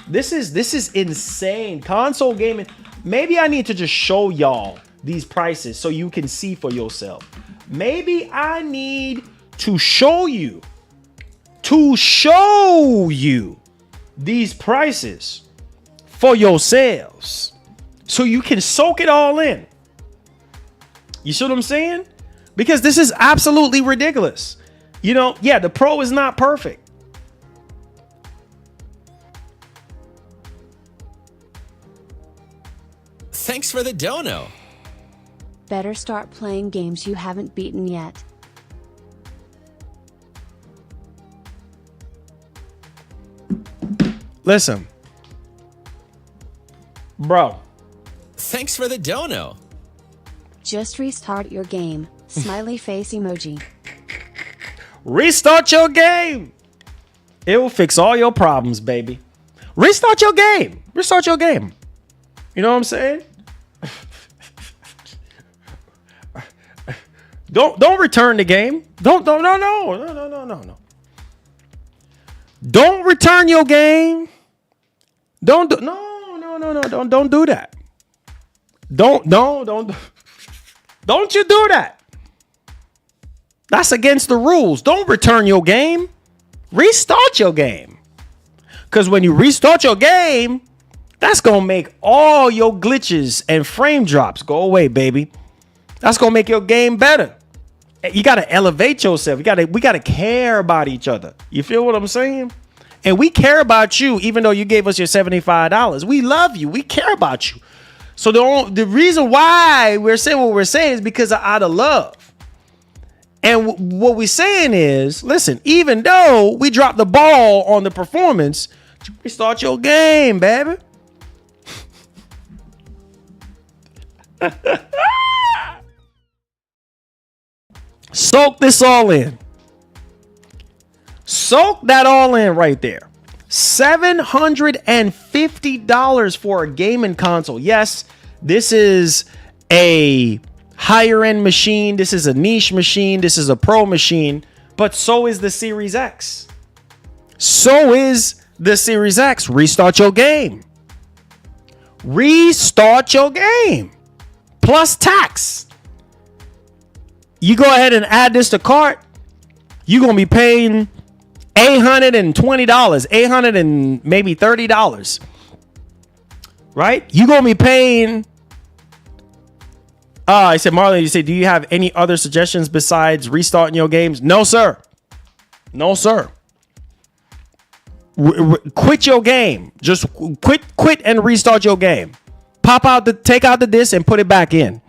This is insane. Console gaming. Maybe I need to just show y'all these prices so you can see for yourself. Maybe I need to show you these prices for yourselves so you can soak it all in. You see what I'm saying? Because this is absolutely ridiculous. You know, yeah, the Pro is not perfect. Thanks for the dono. Better start playing games you haven't beaten yet. Listen, bro. Thanks for the dono. Just restart your game. Smiley face emoji. Restart your game. It will fix all your problems, baby. Restart your game. Restart your game. You know what I'm saying? Don't return the game. No. Don't return your game. Don't do that. Don't you do that. That's against the rules. Don't return your game. Restart your game. Because when you restart your game, that's going to make all your glitches and frame drops go away, baby. That's going to make your game better. You got to elevate yourself. We got to care about each other. You feel what I'm saying? And we care about you, even though you gave us your $75. We love you. We care about you. So the reason why we're saying what we're saying is because out of love. And what we're saying is, listen, even though we dropped the ball on the performance, restart your game, baby. Soak this all in. Soak that all in right there. $750 for a gaming console. Yes, This is a higher end machine. This is a niche machine. This is a pro machine. But so is the Series X. So is the Series X. Restart your game. Restart your game. Plus tax. You go ahead and add this to cart. You're going to be paying $820, $800 and maybe $30. Right? You're going to be paying. I said, Marlon, you said, do you have any other suggestions besides restarting your games? No, sir. No, sir. Quit your game. Just quit and restart your game. Take out the disc and put it back in.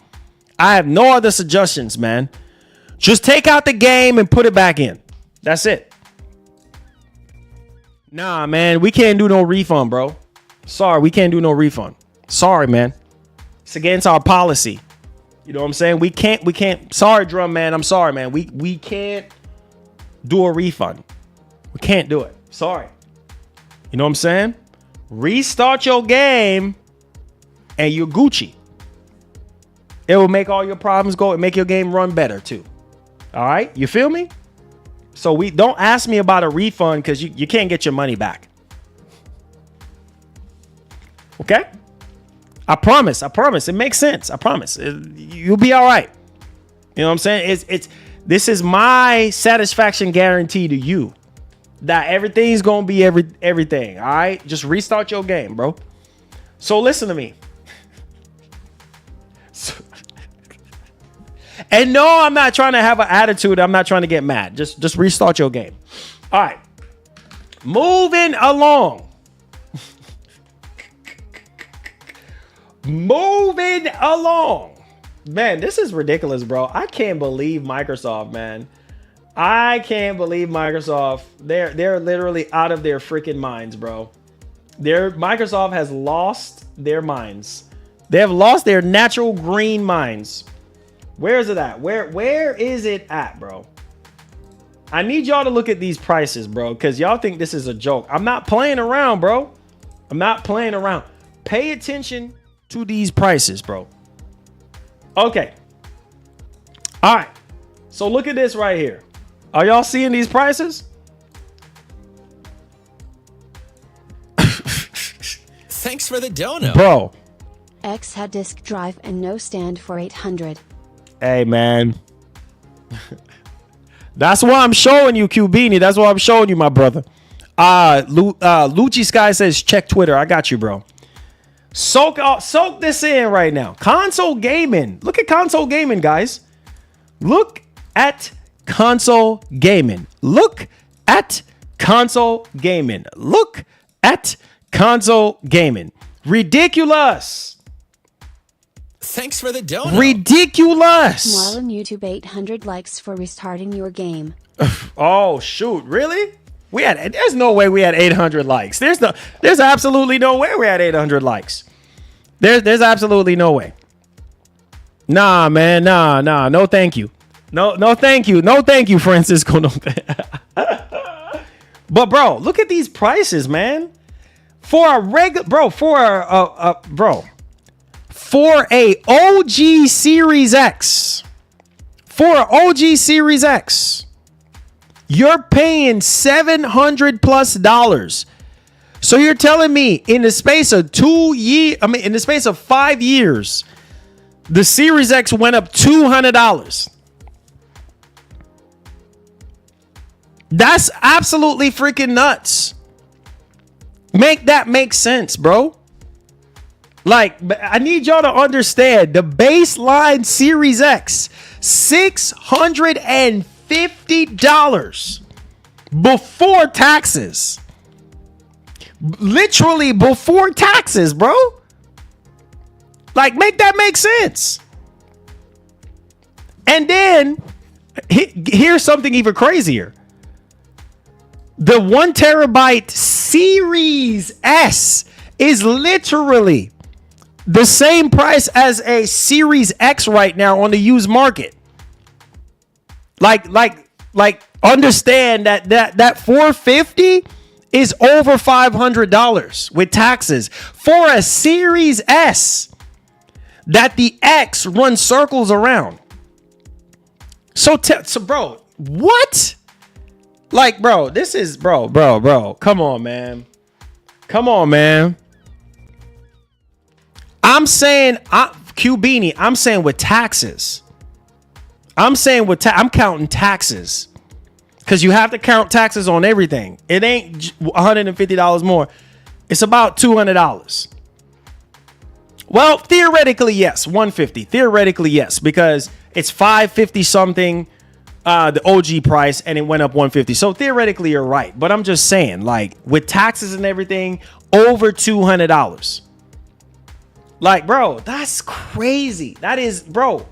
I have no other suggestions, man. Just take out the game and put it back in. That's it. Nah, man, we can't do no refund, bro. Sorry, we can't do no refund. Sorry, man. It's against our policy. You know what I'm saying? We can't. Sorry, drum man. I'm sorry, man. We can't do a refund. We can't do it. Sorry. You know what I'm saying? Restart your game and you're Gucci. It will make all your problems go and make your game run better too. All right? You feel me? So we don't ask me about a refund because you can't get your money back. Okay? I promise. It makes sense. I promise. You'll be all right. You know what I'm saying? This is my satisfaction guarantee to you that everything's going to be everything. All right? Just restart your game, bro. So listen to me. And no, I'm not trying to have an attitude. I'm not trying to get mad. Just restart your game. All right. Moving along. Moving along. Man, this is ridiculous, bro. I can't believe Microsoft, man. I can't believe Microsoft. They're literally out of their freaking minds, bro. Microsoft has lost their minds. They have lost their natural green minds. Where is it at? Where is it at, bro? I need y'all to look at these prices, bro, because y'all think this is a joke. I'm not playing around, bro. I'm not playing around. Pay attention to these prices, bro. Okay. All right. So look at this right here. Are y'all seeing these prices? Thanks for the dono. Bro. X had disk drive and no stand for 800. Hey, man. That's why I'm showing you, Cubini. That's why I'm showing you, my brother. Lucci Sky says, check Twitter. I got you, bro. Soak this in right now. Console gaming. Look at console gaming, guys. Look at console gaming. Look at console gaming. Look at console gaming. Ridiculous. Thanks for the dono. Ridiculous. Marlon, YouTube 800 likes for restarting your game. Oh, shoot. Really? There's no way we had 800 likes. There's absolutely no way we had 800 likes. There's absolutely no way. Nah, man. Nah. No, thank you. No, thank you. No, thank you, Francisco. No, but bro, look at these prices, man. For a OG Series X. For an OG Series X. You're paying $700+. So you're telling me in the space of 5 years, the Series X went up $200. That's absolutely freaking nuts. Make that make sense, bro. Like, I need y'all to understand the baseline Series X, $650 before taxes. Literally before taxes, bro. Like, make that make sense. And then here's something even crazier. The 1 terabyte Series S is literally the same price as a Series X right now on the used market. Like understand that 450 is over $500 with taxes for a Series S. that the X runs circles around. So bro, what? Like, bro, this is bro. Come on, man. I'm saying, Q Beanie, I'm saying with taxes. I'm counting taxes. Because you have to count taxes on everything. It ain't $150 more. It's about $200. Well, theoretically, yes. $150. Theoretically, yes. Because it's $550 something, the OG price, and it went up $150. So theoretically, you're right. But I'm just saying, like, with taxes and everything, over $200. Like, bro, that's crazy. That is, bro.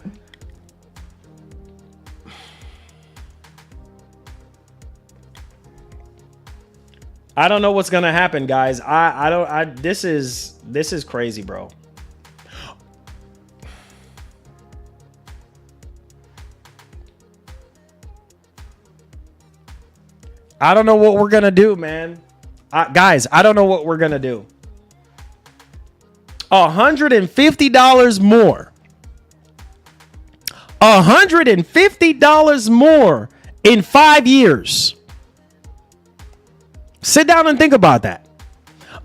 I don't know what's gonna happen, guys. This is crazy, bro. I don't know what we're gonna do, man. Guys, I don't know what we're gonna do. $150 more. $150 more in 5 years. Sit down and think about that.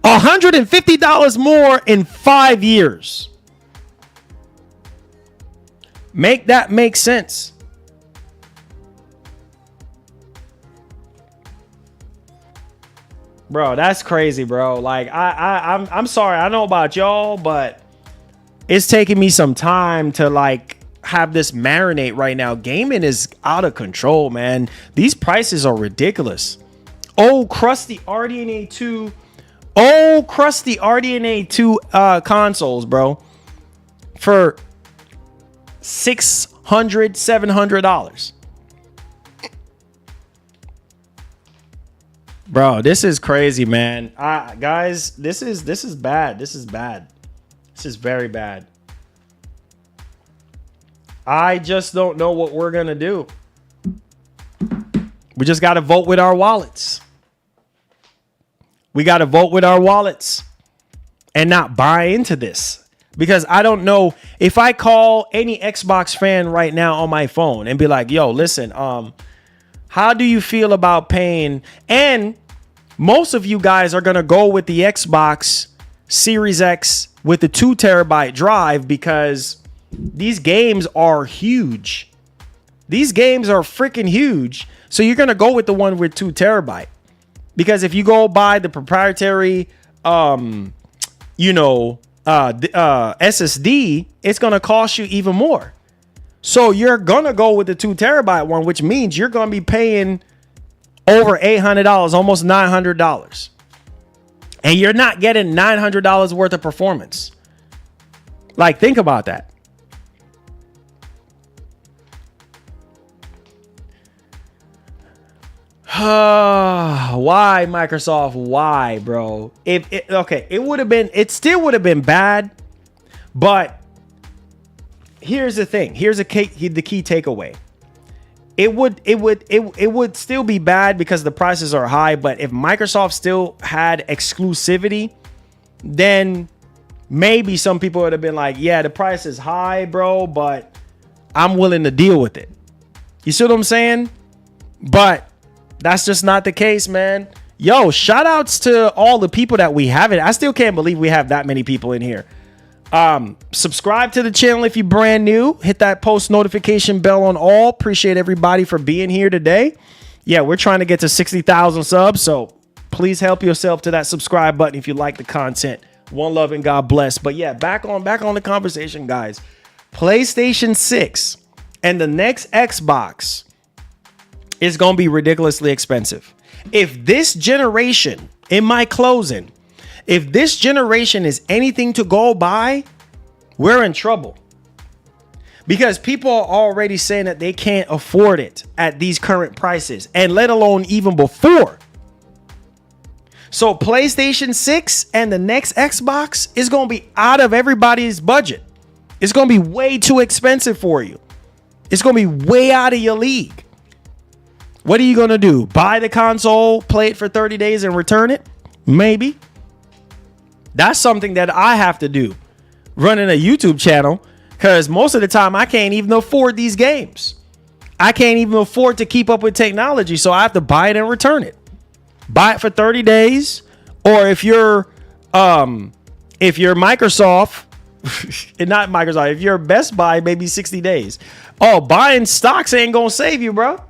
$150 more in 5 years. Make that make sense. Bro, that's crazy, bro. Like, I'm sorry. I don't know about y'all, but it's taking me some time to like have this marinate right now. Gaming is out of control, man. These prices are ridiculous. Oh, crusty RDNA 2. Oh, crusty RDNA 2 consoles, bro. For $600, $700. Bro, this is crazy, man. Guys, this is bad. This is bad. This is very bad. I just don't know what we're gonna do. We just gotta vote with our wallets. We gotta vote with our wallets and not buy into this. Because I don't know if I call any Xbox fan right now on my phone and be like, yo, listen, how do you feel about paying? And most of you guys are going to go with the Xbox Series X with the 2 terabyte drive because these games are huge. These games are freaking huge. So you're going to go with the one with 2 terabyte. Because if you go buy the proprietary, SSD, it's going to cost you even more. So you're going to go with the 2 terabyte one, which means you're going to be paying over $800, almost $900. And you're not getting $900 worth of performance. Like, think about that. Why, Microsoft? Why, bro? It still would have been bad, but here's the thing. Here's the key takeaway. It would still be bad because the prices are high, but if Microsoft still had exclusivity, then maybe some people would have been like, yeah, the price is high, bro, but I'm willing to deal with it. You see what I'm saying? But that's just not the case, man. Yo, shout outs to all the people that we have it. I still can't believe we have that many people in here. Subscribe to the channel if you're brand new. Hit that post notification bell on all. Appreciate everybody for being here today. Yeah, we're trying to get to 60,000 subs, so please help yourself to that subscribe button if you like the content. One love and God bless. But yeah, back on the conversation, guys. PlayStation 6 and the next Xbox is going to be ridiculously expensive. If this generation, in my closing, if this generation is anything to go by, we're in trouble. Because people are already saying that they can't afford it at these current prices, and let alone even before. So PlayStation 6 and the next Xbox is going to be out of everybody's budget. It's going to be way too expensive for you. It's going to be way out of your league. What are you going to do? Buy the console, play it for 30 days and return it? Maybe. That's something that I have to do. running a YouTube channel because most of the time I can't even afford these games. I can't even afford to keep up with technology, so I have to buy it and return it. Buy it for 30 days, or if you're Microsoft, and not Microsoft, if you're Best Buy, maybe 60 days. Oh, buying stocks ain't gonna save you, bro.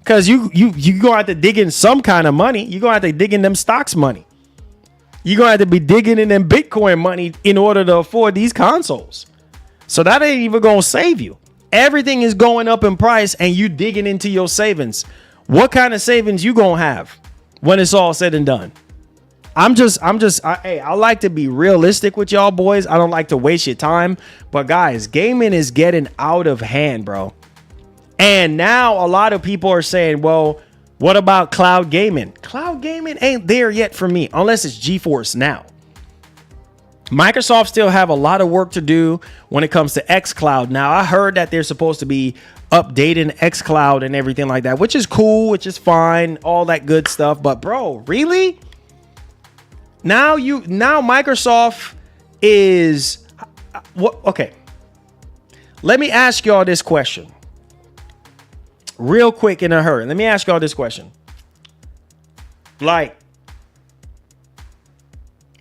Cause you gonna have to dig in some kind of money. You're gonna have to dig in them stocks money. You're gonna have to be digging in them Bitcoin money in order to afford these consoles. So that ain't even gonna save you. Everything is going up in price and you digging into your savings. What kind of savings you gonna have when it's all said and done? I like to be realistic with y'all boys. I don't like to waste your time. But guys, gaming is getting out of hand, bro. And now a lot of people are saying, well, what about cloud gaming? Cloud gaming ain't there yet for me, unless it's GeForce Now. Microsoft still have a lot of work to do when it comes to xCloud. Now, I heard that they're supposed to be updating xCloud and everything like that, which is cool, which is fine, all that good stuff. But bro, really? Now Microsoft is what? Okay. Let me ask y'all this question. Real quick in a hurry. Let me ask y'all this question. Like,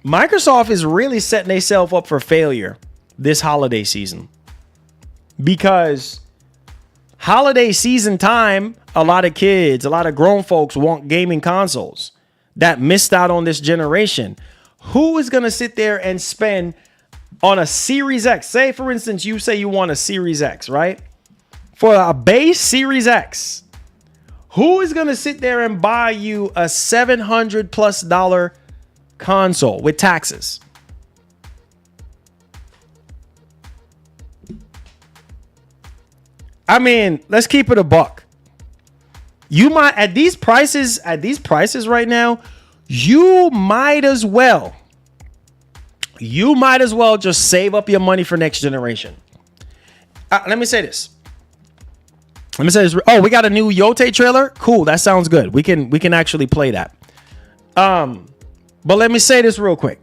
Microsoft is really setting themselves up for failure this holiday season. Because holiday season time, a lot of kids, a lot of grown folks want gaming consoles that missed out on this generation. Who is going to sit there and spend on a Series X? Say, for instance, you say you want a Series X, right? For a base Series X, who is going to sit there and buy you a $700+ console with taxes? I mean, let's keep it a buck. You might, at these prices right now, you might as well just save up your money for next generation. Let me say this. Oh, we got a new Yote trailer. Cool, that sounds good. We can actually play that. But let me say this real quick.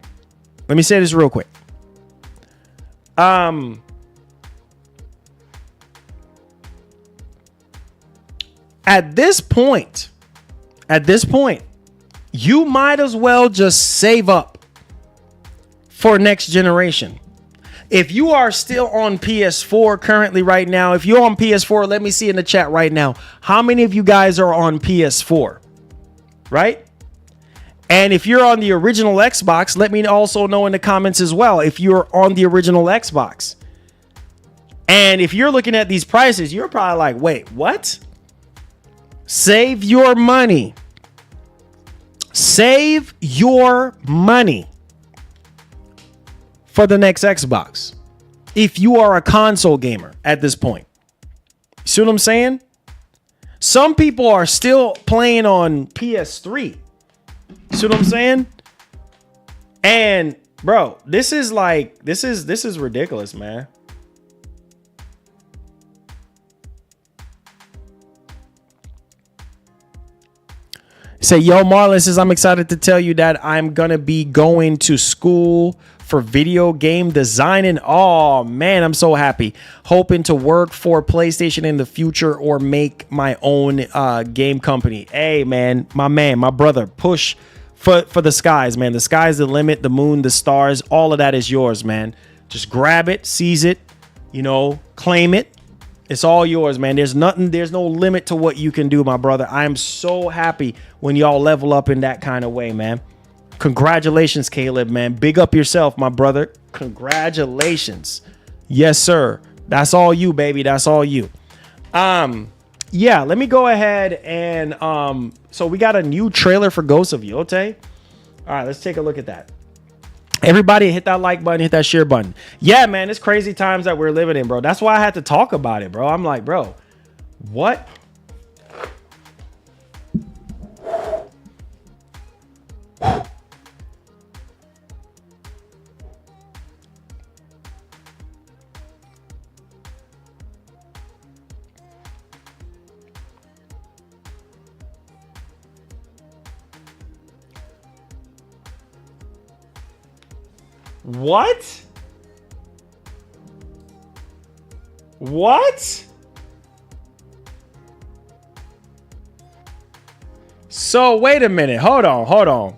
At this point, you might as well just save up for next generation. If you are still on PS4 currently right now, if you're on PS4, let me see in the chat right now. How many of you guys are on PS4? Right? And if you're on the original Xbox, let me also know in the comments as well if you're on the original Xbox. And if you're looking at these prices, you're probably like, wait, what? Save your money. Save your money for the next Xbox if you are a console gamer at this point. See what I'm saying? Some people are still playing on PS3. See what I'm saying? And bro, this is ridiculous, man. Say, yo, Marlon says, I'm excited to tell you that I'm going to be going to school for video game designing. Oh, man, I'm so happy. Hoping to work for PlayStation in the future or make my own game company. Hey, man, my brother, push for the skies, man. The sky's the limit, the moon, the stars, all of that is yours, man. Just grab it, seize it, claim it. It's all yours, man. There's no limit to what you can do, my brother. I am so happy when y'all level up in that kind of way, man. Congratulations, Caleb, man. Big up yourself, my brother. Congratulations. Yes, sir. That's all you, baby. That's all you. Yeah, let me go ahead and so we got a new trailer for Ghost of Yote. All right, let's take a look at that. Everybody hit that like button, hit that share button. Yeah, man, it's crazy times that we're living in, bro. That's why I had to talk about it, bro. I'm like, bro, what? What? What? So wait a minute. Hold on. Hold up.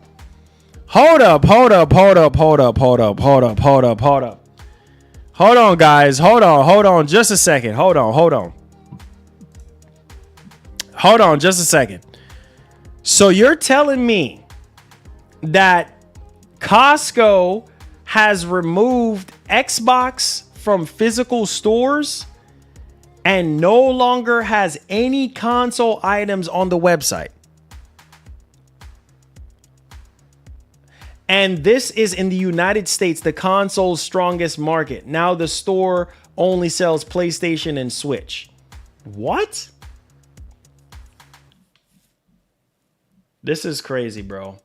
Hold on, guys. Hold on. Just a second. Hold on. Just a second. So you're telling me that Costco has removed Xbox from physical stores and no longer has any console items on the website? And this is in the United States, the console's strongest market. Now the store only sells PlayStation and Switch. What? This is crazy, bro.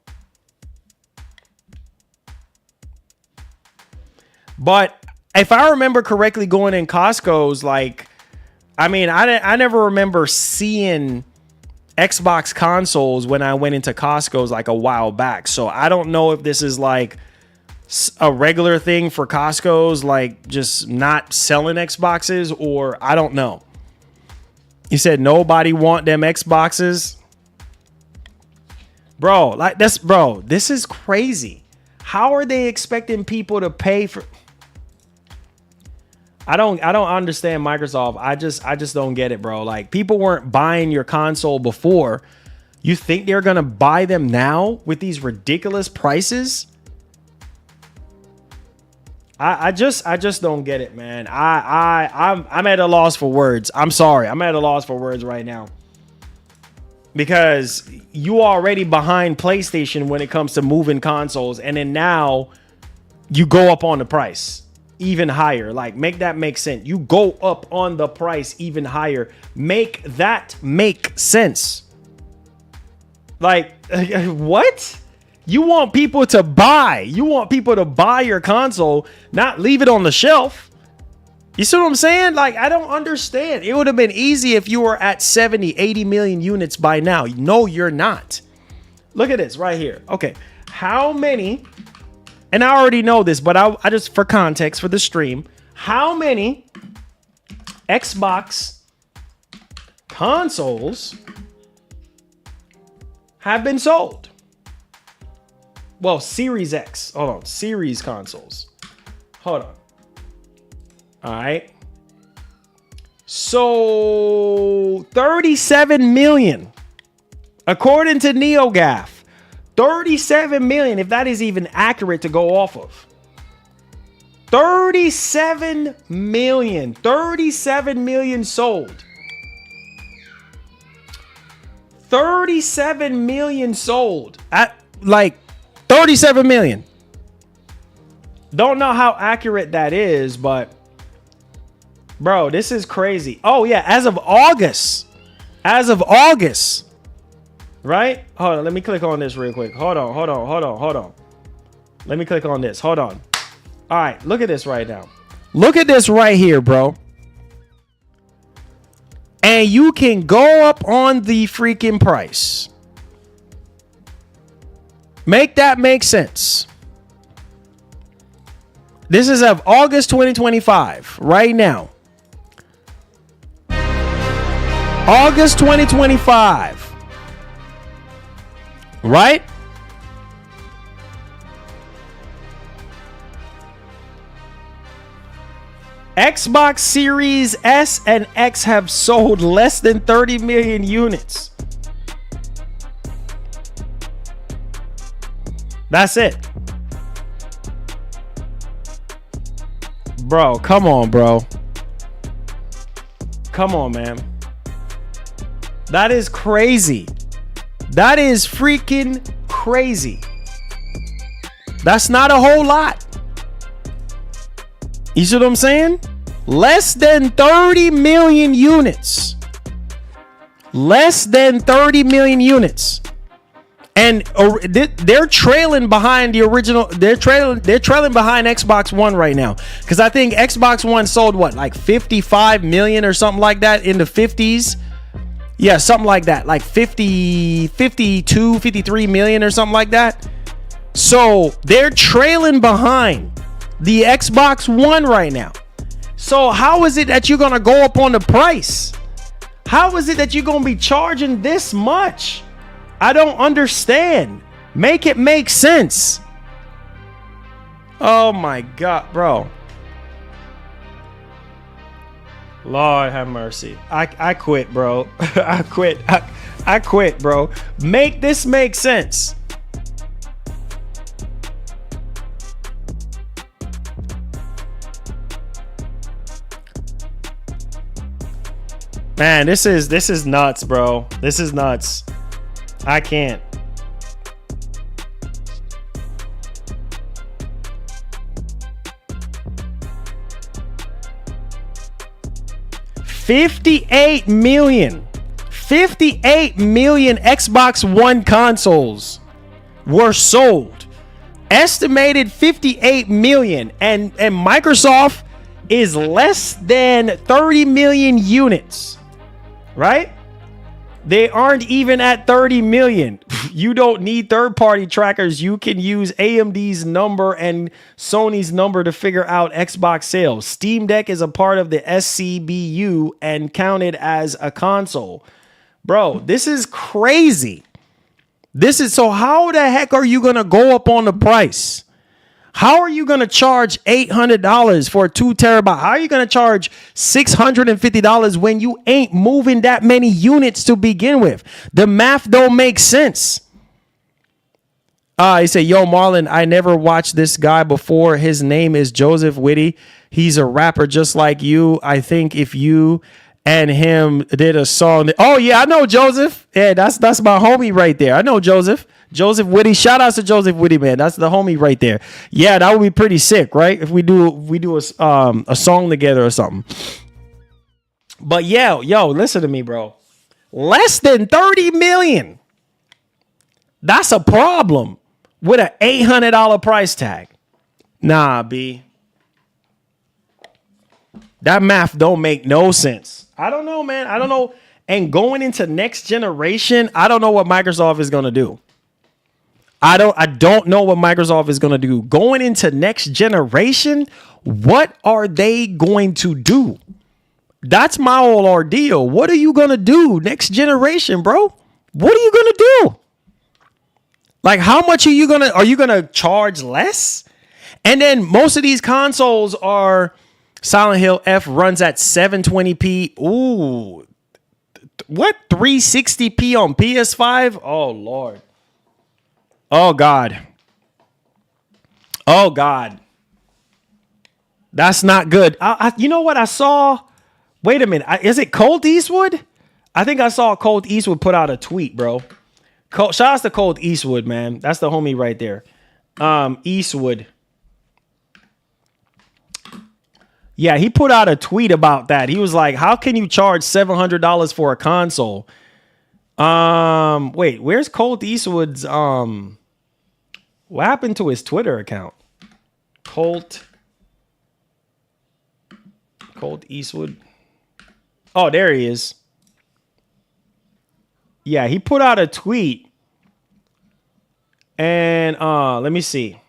But if I remember correctly, going in Costco's, like, I mean, I never remember seeing Xbox consoles when I went into Costco's like a while back. So I don't know if this is like a regular thing for Costco's, like just not selling Xboxes, or I don't know. You said nobody want them Xboxes? Bro, this is crazy. How are they expecting people to pay for? I don't understand Microsoft. I just don't get it, bro. Like, people weren't buying your console before. You think they're gonna buy them now with these ridiculous prices? I just don't get it, man. I'm at a loss for words. I'm sorry. I'm at a loss for words right now. Because you already behind PlayStation when it comes to moving consoles, and then now you go up on the price even higher. Like, make that make sense. You go up on the price even higher. Make that make sense. Like, what? You want people to buy. You want people to buy your console, not leave it on the shelf. You see what I'm saying? Like, I don't understand. It would have been easy if you were at 70, 80 million units by now. No, you're not. Look at this right here. Okay. How many, and I already know this, but I just, for context, for the stream, how many Xbox consoles have been sold? Well, Series X. Hold on. Series consoles. Hold on. All right. So 37 million. According to NeoGAF. 37 million, if that is even accurate to go off of. 37 million. 37 million sold. 37 million sold. At like 37 million. Don't know how accurate that is, but bro, this is crazy. Oh yeah, as of August, right? Hold on, let me click on this real quick. Hold on. Let me click on this. Hold on. All right, look at this right now. Look at this right here, bro. And you can go up on the freaking price. Make that make sense. This is of August 2025, right now. August 2025. Right? Xbox Series S and X have sold less than 30 million units. That's it. Bro, come on, bro. Come on, man. That is crazy. That is freaking crazy. That's not a whole lot. You see what I'm saying? Less than 30 million units. Less than 30 million units. And they're trailing behind the original. They're trailing behind Xbox One right now. Because I think Xbox One sold what, like 55 million or something like that in the 50s. Yeah, something like that. Like 50, 52, 53 million or something like that. So they're trailing behind the Xbox One right now. So how is it that you're going to go up on the price? How is it that you're going to be charging this much? I don't understand. Make it make sense. Oh my God, bro. Lord have mercy. I quit, bro. I quit. I quit, bro. Make this make sense. Man, this is nuts, bro. This is nuts. I can't. $58 million Xbox One consoles were sold. Estimated 58 million. And Microsoft is less than 30 million units. Right? They aren't even at 30 million. You don't need third-party trackers. You can use AMD's number and Sony's number to figure out Xbox sales. Steam Deck is a part of the SCBU and counted as a console. Bro, this is crazy. So how the heck are you going to go up on the price? How are you going to charge $800 for a 2 terabyte? How are you going to charge $650 when you ain't moving that many units to begin with? The math don't make sense. He said, yo, Marlon, I never watched this guy before. His name is Joseph Whitty. He's a rapper just like you. I think if you and him did a song. Oh, yeah, I know Joseph. Yeah, that's my homie right there. I know Joseph. Joseph Whitty. Shout outs to Joseph Whitty, man. That's the homie right there. Yeah, that would be pretty sick, right? If we do a song together or something. But yo, listen to me, bro. Less than 30 million. That's a problem with an $800 price tag. Nah, B. That math don't make no sense. I don't know, man. I don't know. And going into next generation, I don't know what Microsoft is going to do. I don't know what Microsoft is going to do. Going into next generation, what are they going to do? That's my whole ordeal. What are you going to do next generation, bro? What are you going to do? Like, how much are you going to charge less? And then most of these consoles are Silent Hill F runs at 720p. Ooh, what? 360p on PS5? Oh, Lord. Oh, God. Oh, God. That's not good. You know what I saw? Wait a minute. Is it Colt Eastwood? I think I saw Colt Eastwood put out a tweet, bro. Shout out to Colt Eastwood, man. That's the homie right there. Eastwood. Yeah, he put out a tweet about that. He was like, how can you charge $700 for a console? Wait, where's Colt Eastwood's what happened to his Twitter account? Colt Eastwood. Oh, there he is. Yeah, he put out a tweet. And let me see.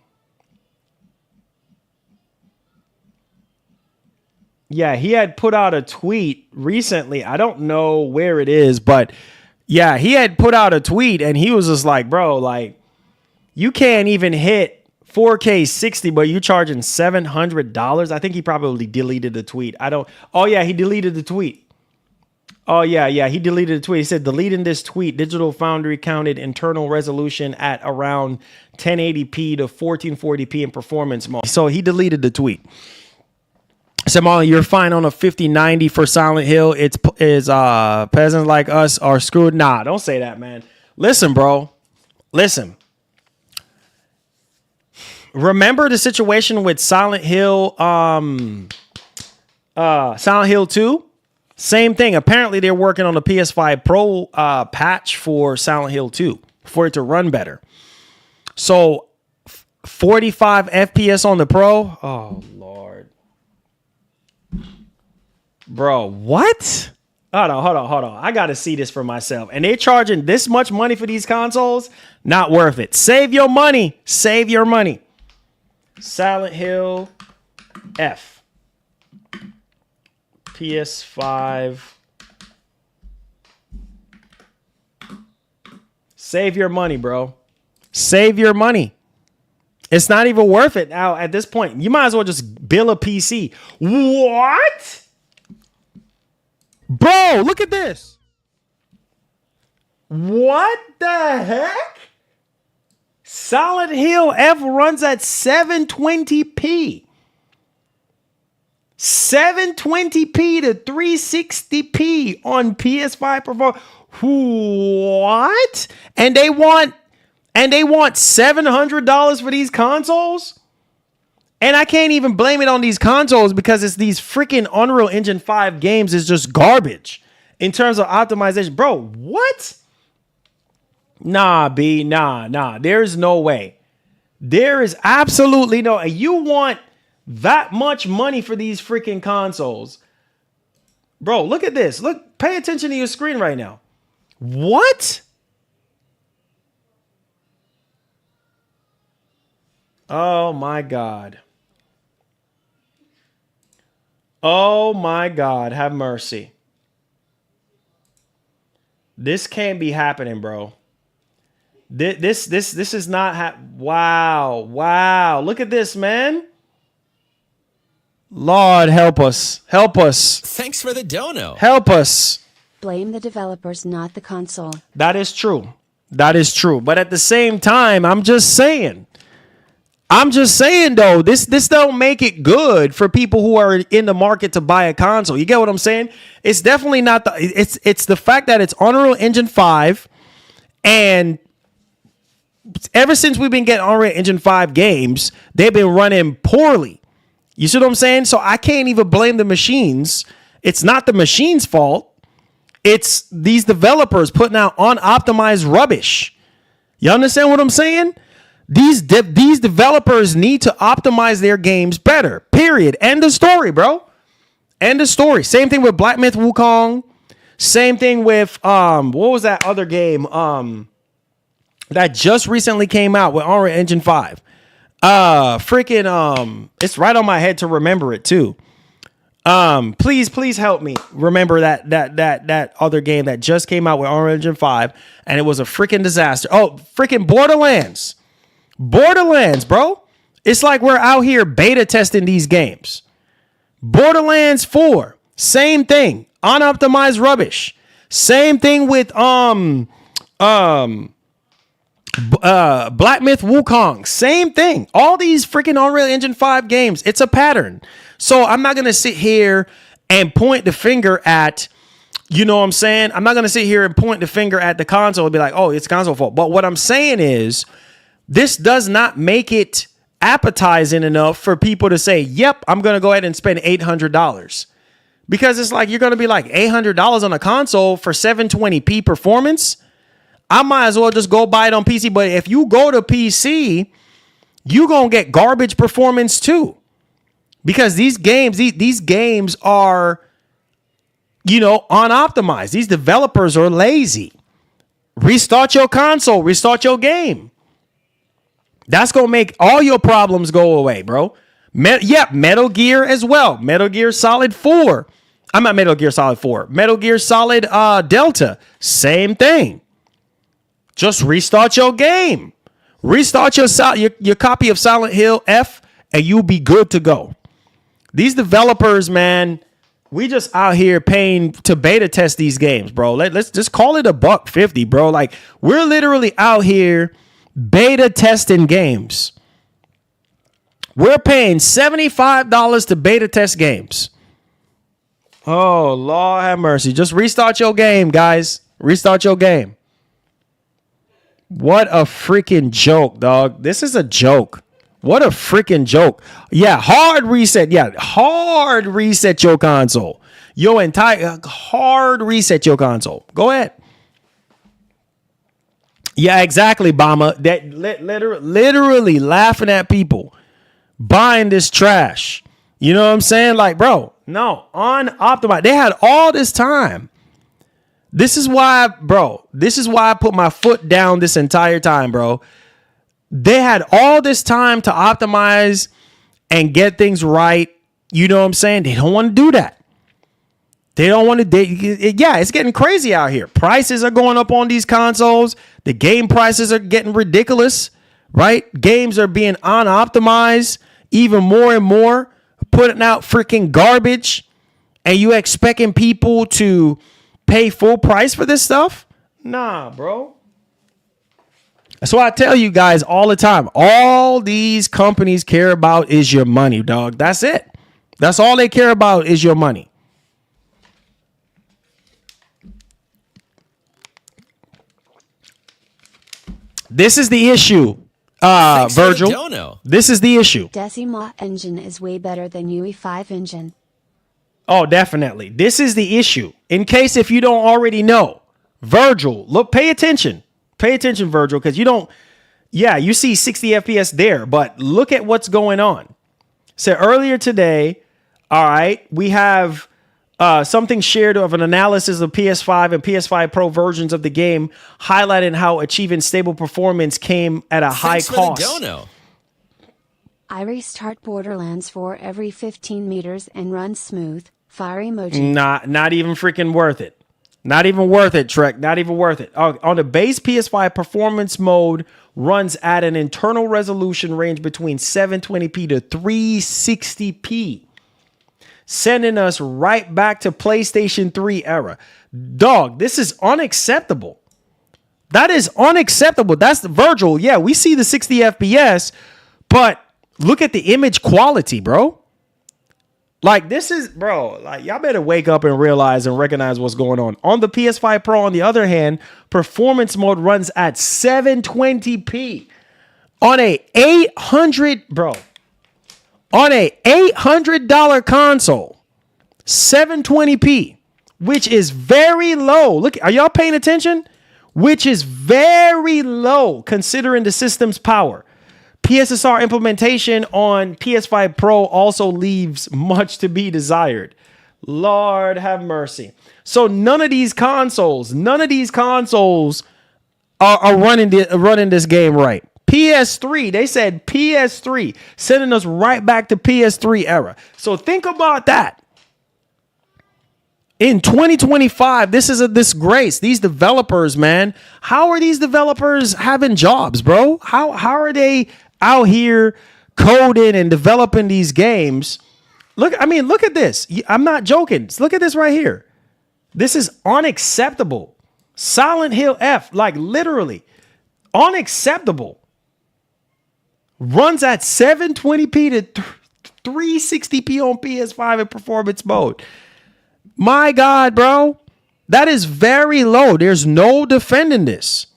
Yeah, he had put out a tweet recently. I don't know where it is, but yeah, he had put out a tweet and he was just like, bro, like, you can't even hit 4K 60, but you're charging $700. I think he probably deleted the tweet. Oh, yeah, he deleted the tweet. Oh, yeah, he deleted the tweet. He said, deleting this tweet, Digital Foundry counted internal resolution at around 1080p to 1440p in performance mode. So he deleted the tweet. Samali, you're fine on a 5090 for Silent Hill. It's peasants like us are screwed. Nah, don't say that, man. Listen, bro. Listen. Remember the situation with Silent Hill, Silent Hill 2? Same thing. Apparently, they're working on the PS5 Pro patch for Silent Hill 2 for it to run better. So, 45 FPS on the Pro. Oh, Lord. Bro, what? Hold on. I got to see this for myself. And they're charging this much money for these consoles? Not worth it. Save your money. Save your money. Silent Hill F. PS5. Save your money, bro. Save your money. It's not even worth it now at this point. You might as well just build a PC. What? Bro, look at this. What the heck? Silent Hill F runs at 720p. 720p to 360p on PS5 Pro. What? And they want $700 for these consoles? And I can't even blame it on these consoles because it's these freaking Unreal Engine 5 games is just garbage in terms of optimization. Bro, what? Nah, B, nah. There's no way. There is absolutely no. You want that much money for these freaking consoles? Bro, look at this. Look, pay attention to your screen right now. What? Oh my God. Oh my God, have mercy. This can't be happening, bro. This is not wow. Look at this, man. Lord, help us. Help us. Thanks for the dono. Help us. Blame the developers, not the console. That is true. That is true. But at the same time, I'm just saying though, this don't make it good for people who are in the market to buy a console. You get what I'm saying? It's definitely not it's the fact that it's Unreal Engine 5, and ever since we've been getting Unreal Engine 5 games, they've been running poorly. You see what I'm saying? So I can't even blame the machines. It's not the machine's fault. It's these developers putting out unoptimized rubbish. You understand what I'm saying? These developers need to optimize their games better. Period. End of story, bro. End of story. Same thing with Black Myth Wukong. Same thing with what was that other game that just recently came out with Unreal Engine 5? It's right on my head to remember it too. Please help me remember that other game that just came out with Unreal Engine 5 and it was a freaking disaster. Oh, freaking Borderlands. Borderlands, bro. It's like we're out here beta testing these games. Borderlands 4, same thing. Unoptimized rubbish. Same thing with Black Myth Wukong. Same thing. All these freaking Unreal Engine 5 games. It's a pattern. So I'm not going to sit here and point the finger at, you know what I'm saying? I'm not going to sit here and point the finger at the console and be like, oh, it's console fault. But what I'm saying is this does not make it appetizing enough for people to say, yep, I'm going to go ahead and spend $800. Because it's like, you're going to be like $800 on a console for 720p performance. I might as well just go buy it on PC. But if you go to PC, you're going to get garbage performance too. Because these games are, unoptimized. These developers are lazy. Restart your console. Restart your game. That's going to make all your problems go away, bro. Metal Gear as well. Metal Gear Solid 4. I'm not Metal Gear Solid 4. Metal Gear Solid Delta. Same thing. Just restart your game. Restart your copy of Silent Hill F and you'll be good to go. These developers, man, we just out here paying to beta test these games, bro. Let's just call it $150, bro. Like, we're literally out here beta testing games. We're paying $75 to beta test games. Oh, Lord have mercy. Just restart your game, guys. Restart your game. What a freaking joke, dog. This is a joke. What a freaking joke. Yeah, hard reset. Yeah, hard reset your console. Hard reset your console. Go ahead. Yeah, exactly, Bama. That literally laughing at people buying this trash. You know what I'm saying? Like, bro, no, unoptimized. They had all this time. This is why I put my foot down this entire time, bro. They had all this time to optimize and get things right. You know what I'm saying? They don't want to do that. They don't want to. Yeah, it's getting crazy out here. Prices are going up on these consoles. The game prices are getting ridiculous, right? Games are being unoptimized even more and more, putting out freaking garbage. And you expecting people to pay full price for this stuff? Nah, bro. That's why I tell you guys all the time. All these companies care about is your money, dog. That's it. That's all they care about is your money. This is the issue, Virgil. This is the issue. Decima engine is way better than UE5 engine. Oh, definitely. This is the issue. In case if you don't already know, Virgil, look, pay attention. Pay attention, Virgil, because you don't. Yeah, you see 60 FPS there, but look at what's going on. So earlier today, all right, we have something shared of an analysis of PS5 and PS5 Pro versions of the game, highlighting how achieving stable performance came at a high cost. I restart Borderlands 4 every 15 meters and run smooth. Fire emoji. Not even freaking worth it. Not even worth it, Trek. Not even worth it. On the base PS5, performance mode runs at an internal resolution range between 720p to 360p. Sending us right back to PlayStation 3 era. Dog, this is unacceptable. That is unacceptable. That's the Virgil. Yeah, we see the 60 FPS, but look at the image quality, bro. Like this is, bro, like y'all better wake up and realize and recognize what's going on. On the PS5 Pro, on the other hand, performance mode runs at 720p on a $800 console, 720p, which is very low. Look, are y'all paying attention? Which is very low considering the system's power. PSSR implementation on PS5 Pro also leaves much to be desired. Lord have mercy. So none of these consoles are running this game right. PS3, they said PS3, sending us right back to PS3 era. So think about that. In 2025, this is a disgrace. These developers, man, how are these developers having jobs, bro? How are they out here coding and developing these games? Look at this. I'm not joking. Look at this right here. This is unacceptable. Silent Hill F, like literally unacceptable. Runs at 720p to 360p on PS5 in performance mode. My God, bro. That is very low. There's no defending this.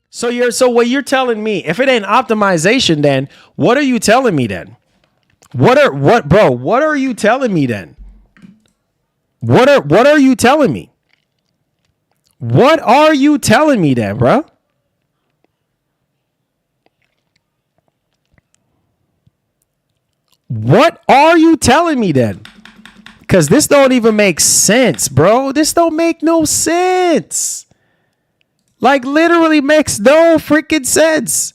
So what you're telling me, if it ain't optimization, then what are you telling me then? What are you telling me then? What are you telling me? What are you telling me then, bro? What are you telling me then? Because this don't even make sense, bro. This don't make no sense. Like literally makes no freaking sense.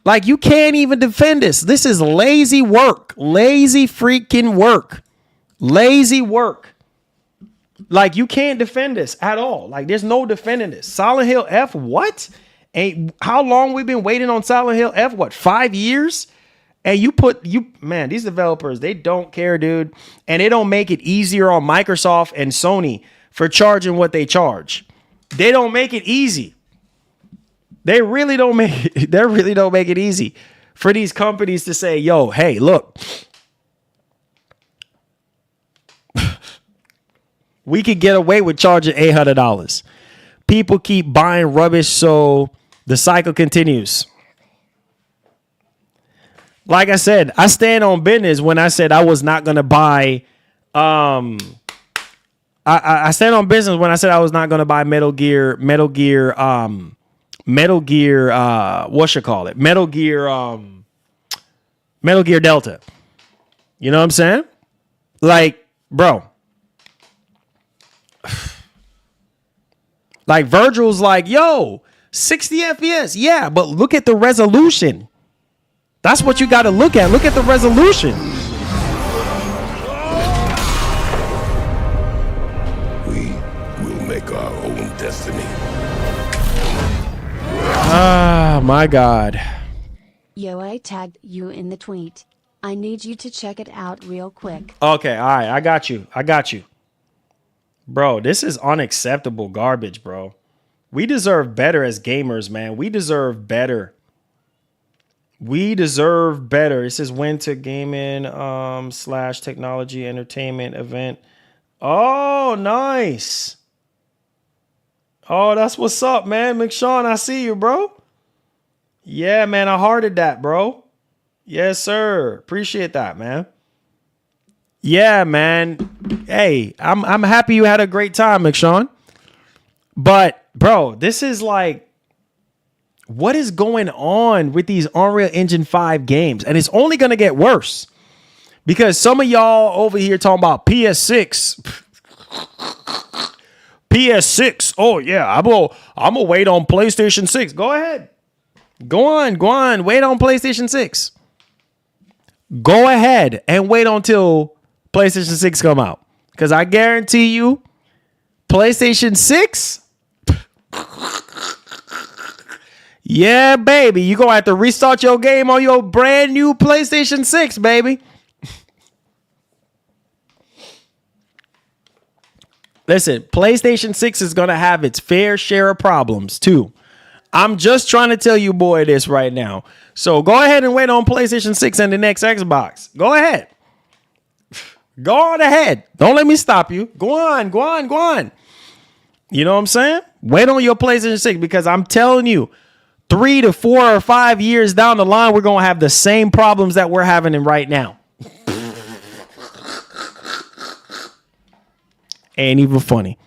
Like you can't even defend this. This is lazy work. Lazy freaking work. Lazy work. Like you can't defend this at all. Like there's no defending this. Silent Hill F, what? How long we've been waiting on Silent Hill F? What, 5 years? And these developers, they don't care, dude. And they don't make it easier on Microsoft and Sony for charging what they charge. They don't make it easy. They really don't make it easy for these companies to say, yo, hey, look, we could get away with charging $800. People keep buying rubbish, so the cycle continues. Like I said, I stand on business when I said I was not going to buy I stand on business when I said I was not going to buy Metal Gear, Metal Gear Delta. You know what I'm saying? Like, bro. Like Virgil's like, yo, 60 FPS. Yeah, but look at the resolution. That's what you got to look at. Look at the resolution. We will make our own destiny. Ah, my God. Yote tagged you in the tweet. I need you to check it out real quick. Okay, all right. I got you. Bro, this is unacceptable garbage, bro. We deserve better as gamers, man. We deserve better. It says Winter Gaming / Technology Entertainment event. Oh, nice. Oh, that's what's up, man. McShawn, I see you, bro. Yeah, man, I hearted that, bro. Yes, sir. Appreciate that, man. Yeah, man. Hey, I'm happy you had a great time, McShawn. But, bro, this is like, what is going on with these Unreal Engine 5 games? And it's only going to get worse. Because some of y'all over here talking about PS6. PS6. Oh, yeah, I'm gonna wait on PlayStation 6. Go ahead. Go on. Wait on PlayStation 6. Go ahead and wait until PlayStation 6 come out. Because I guarantee you, PlayStation 6, yeah, baby, you're going to have to restart your game on your brand new PlayStation 6, baby. Listen, PlayStation 6 is going to have its fair share of problems, too. I'm just trying to tell you, boy, this right now. So go ahead and wait on PlayStation 6 and the next Xbox. Go ahead. Go on ahead. Don't let me stop you. Go on. You know what I'm saying? Wait on your PlayStation 6 because I'm telling you, 3 to 4 or 5 years down the line, we're going to have the same problems that we're having right now. Ain't even funny.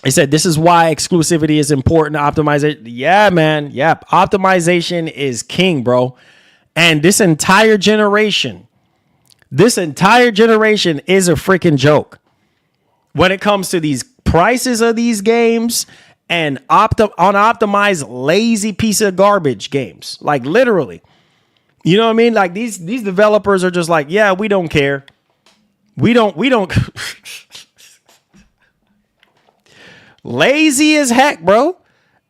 He said, this is why exclusivity is important to optimize it. Yeah, man. Yeah. Optimization is king, bro. And this entire generation is a freaking joke when it comes to these prices of these games and unoptimized, lazy piece of garbage games. Like literally, you know what I mean? Like these developers are just like, yeah, we don't care. We don't. Lazy as heck, bro.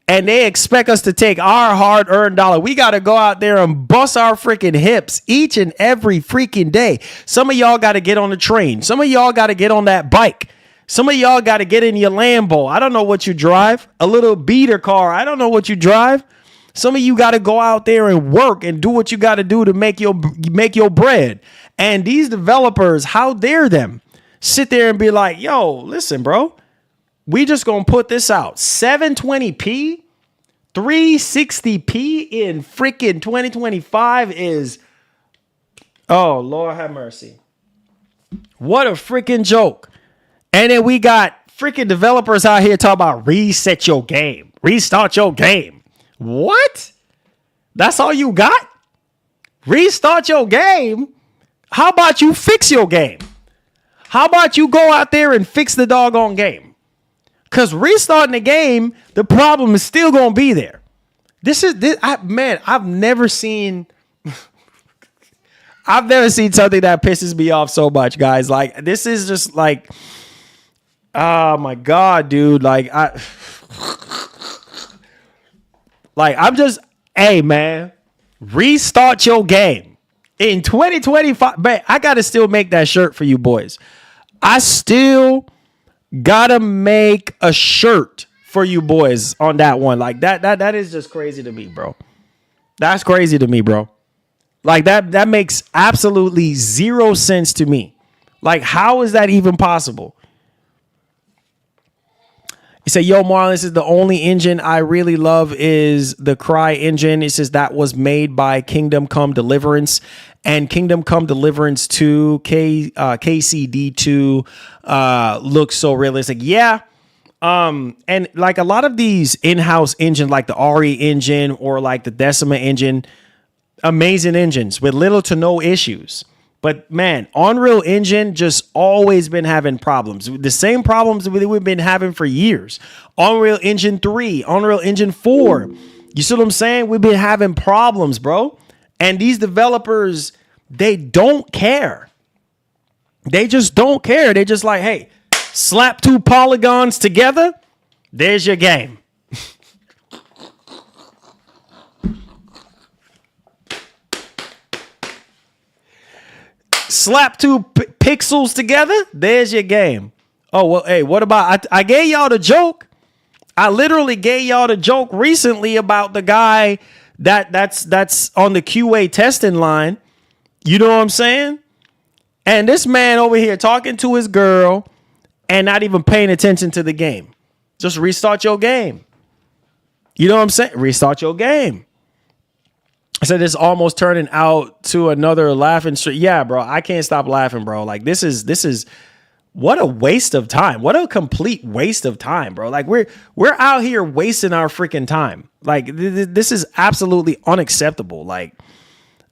And they expect us to take our hard-earned dollar. We got to go out there and bust our freaking hips each and every freaking day. Some of y'all got to get on the train. Some of y'all got to get on that bike. Some of y'all got to get in your Lambo. I don't know what you drive. A little beater car. I don't know what you drive. Some of you got to go out there and work and do what you got to do to make your bread. And these developers, how dare them sit there and be like, yo, listen, bro. We just going to put this out. 720p, 360p in freaking 2025 is, oh, Lord have mercy. What a freaking joke. And then we got freaking developers out here talking about reset your game, restart your game. What? That's all you got? Restart your game? How about you fix your game? How about you go out there and fix the doggone game? Because restarting the game, the problem is still going to be there. I've never seen something that pisses me off so much, guys. Like, this is just like, oh my God, dude. Hey, man, restart your game in 2025. Man, I got to still make that shirt for you boys. I still gotta make a shirt for you boys on that one. Like that is just crazy to me, bro. That's crazy to me, bro. Like that makes absolutely zero sense to me. Like, how is that even possible? He said, yo, Marlon, this is the only engine I really love is the Cry engine. It says that was made by Kingdom Come Deliverance. And Kingdom Come Deliverance 2, KCD2 looks so realistic. Yeah. And like a lot of these in-house engines, like the RE engine or like the Decima engine, amazing engines with little to no issues. But man, Unreal Engine just always been having problems. The same problems that we've been having for years. Unreal Engine 3, Unreal Engine 4. You see what I'm saying? We've been having problems, bro. And these developers, they don't care. They just don't care. They're just like, hey, slap 2 polygons together. There's your game. Slap 2 pixels together. There's your game. Oh, well, hey, what about, I gave y'all the joke. I literally gave y'all the joke recently about the guy that's on the QA testing line. You know what I'm saying? And this man over here talking to his girl and not even paying attention to the game. Just restart your game. You know what I'm saying? Restart your game. I said it's almost turning out to another laughing streak. Yeah, bro, I can't stop laughing, bro. Like this is what a waste of time. What a complete waste of time, bro. Like we're out here wasting our freaking time. Like this is absolutely unacceptable. Like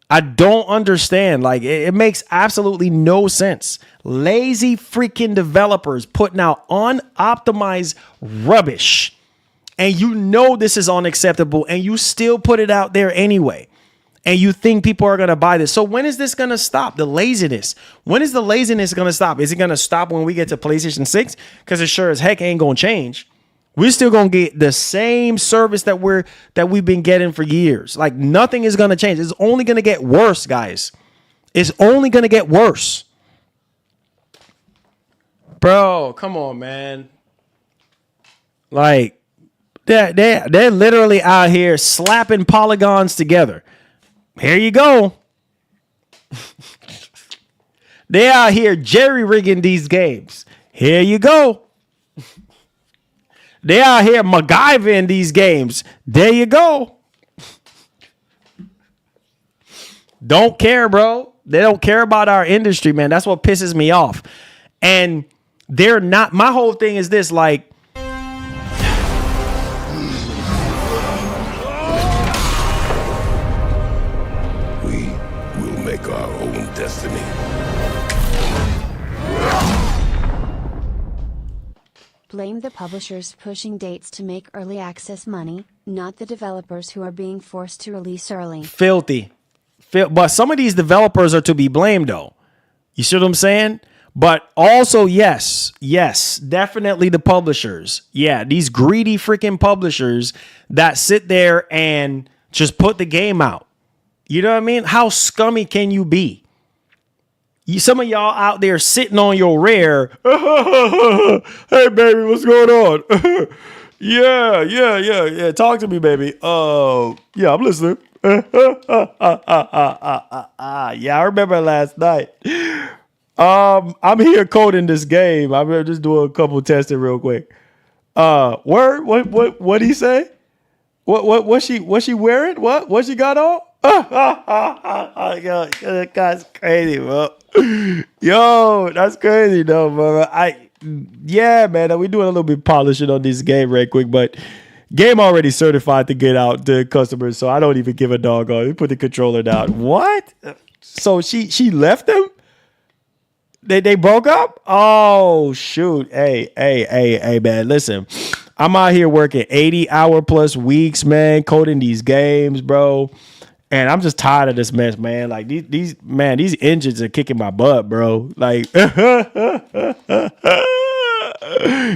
I don't understand. Like it makes absolutely no sense. Lazy freaking developers putting out unoptimized rubbish. And you know this is unacceptable and you still put it out there anyway. And you think people are going to buy this. So when is this going to stop? The laziness. When is the laziness going to stop? Is it going to stop when we get to PlayStation 6? Because it sure as heck ain't going to change. We're still going to get the same service that we've been getting for years. Like nothing is going to change. It's only going to get worse, guys. It's only going to get worse. Bro, come on, man. Like they're literally out here slapping polygons together. Here you go. They out here jerry-rigging these games. Here you go. They out here MacGyvering these games. There you go. Don't care, bro. They don't care about our industry, man. That's what pisses me off. And they're not. My whole thing is this, like, make our own destiny. Blame the publishers pushing dates to make early access money, not the developers who are being forced to release early. Filthy. But some of these developers are to be blamed, though. You see what I'm saying? But also, yes, definitely the publishers. Yeah, these greedy freaking publishers that sit there and just put the game out. You know what I mean? How scummy can you be? Some of y'all out there sitting on your rare. Hey, baby, what's going on? Yeah. Talk to me, baby. Yeah, I'm listening. Yeah, I remember last night. I'm here coding this game. I'm just doing a couple testing real quick. Word? What he say? What she wearing? What she got on? Yo, that's crazy, bro. Yo, that's crazy though, bro. Yeah, man, we doing a little bit polishing on this game right quick, but game already certified to get out to customers, so I don't even give a doggone. We put the controller down. What? So she left him? They broke up? Oh shoot. Hey, man, listen. I'm out here working 80-hour plus weeks, man, coding these games, bro. And I'm just tired of this mess, man. Like these engines are kicking my butt, bro. Like,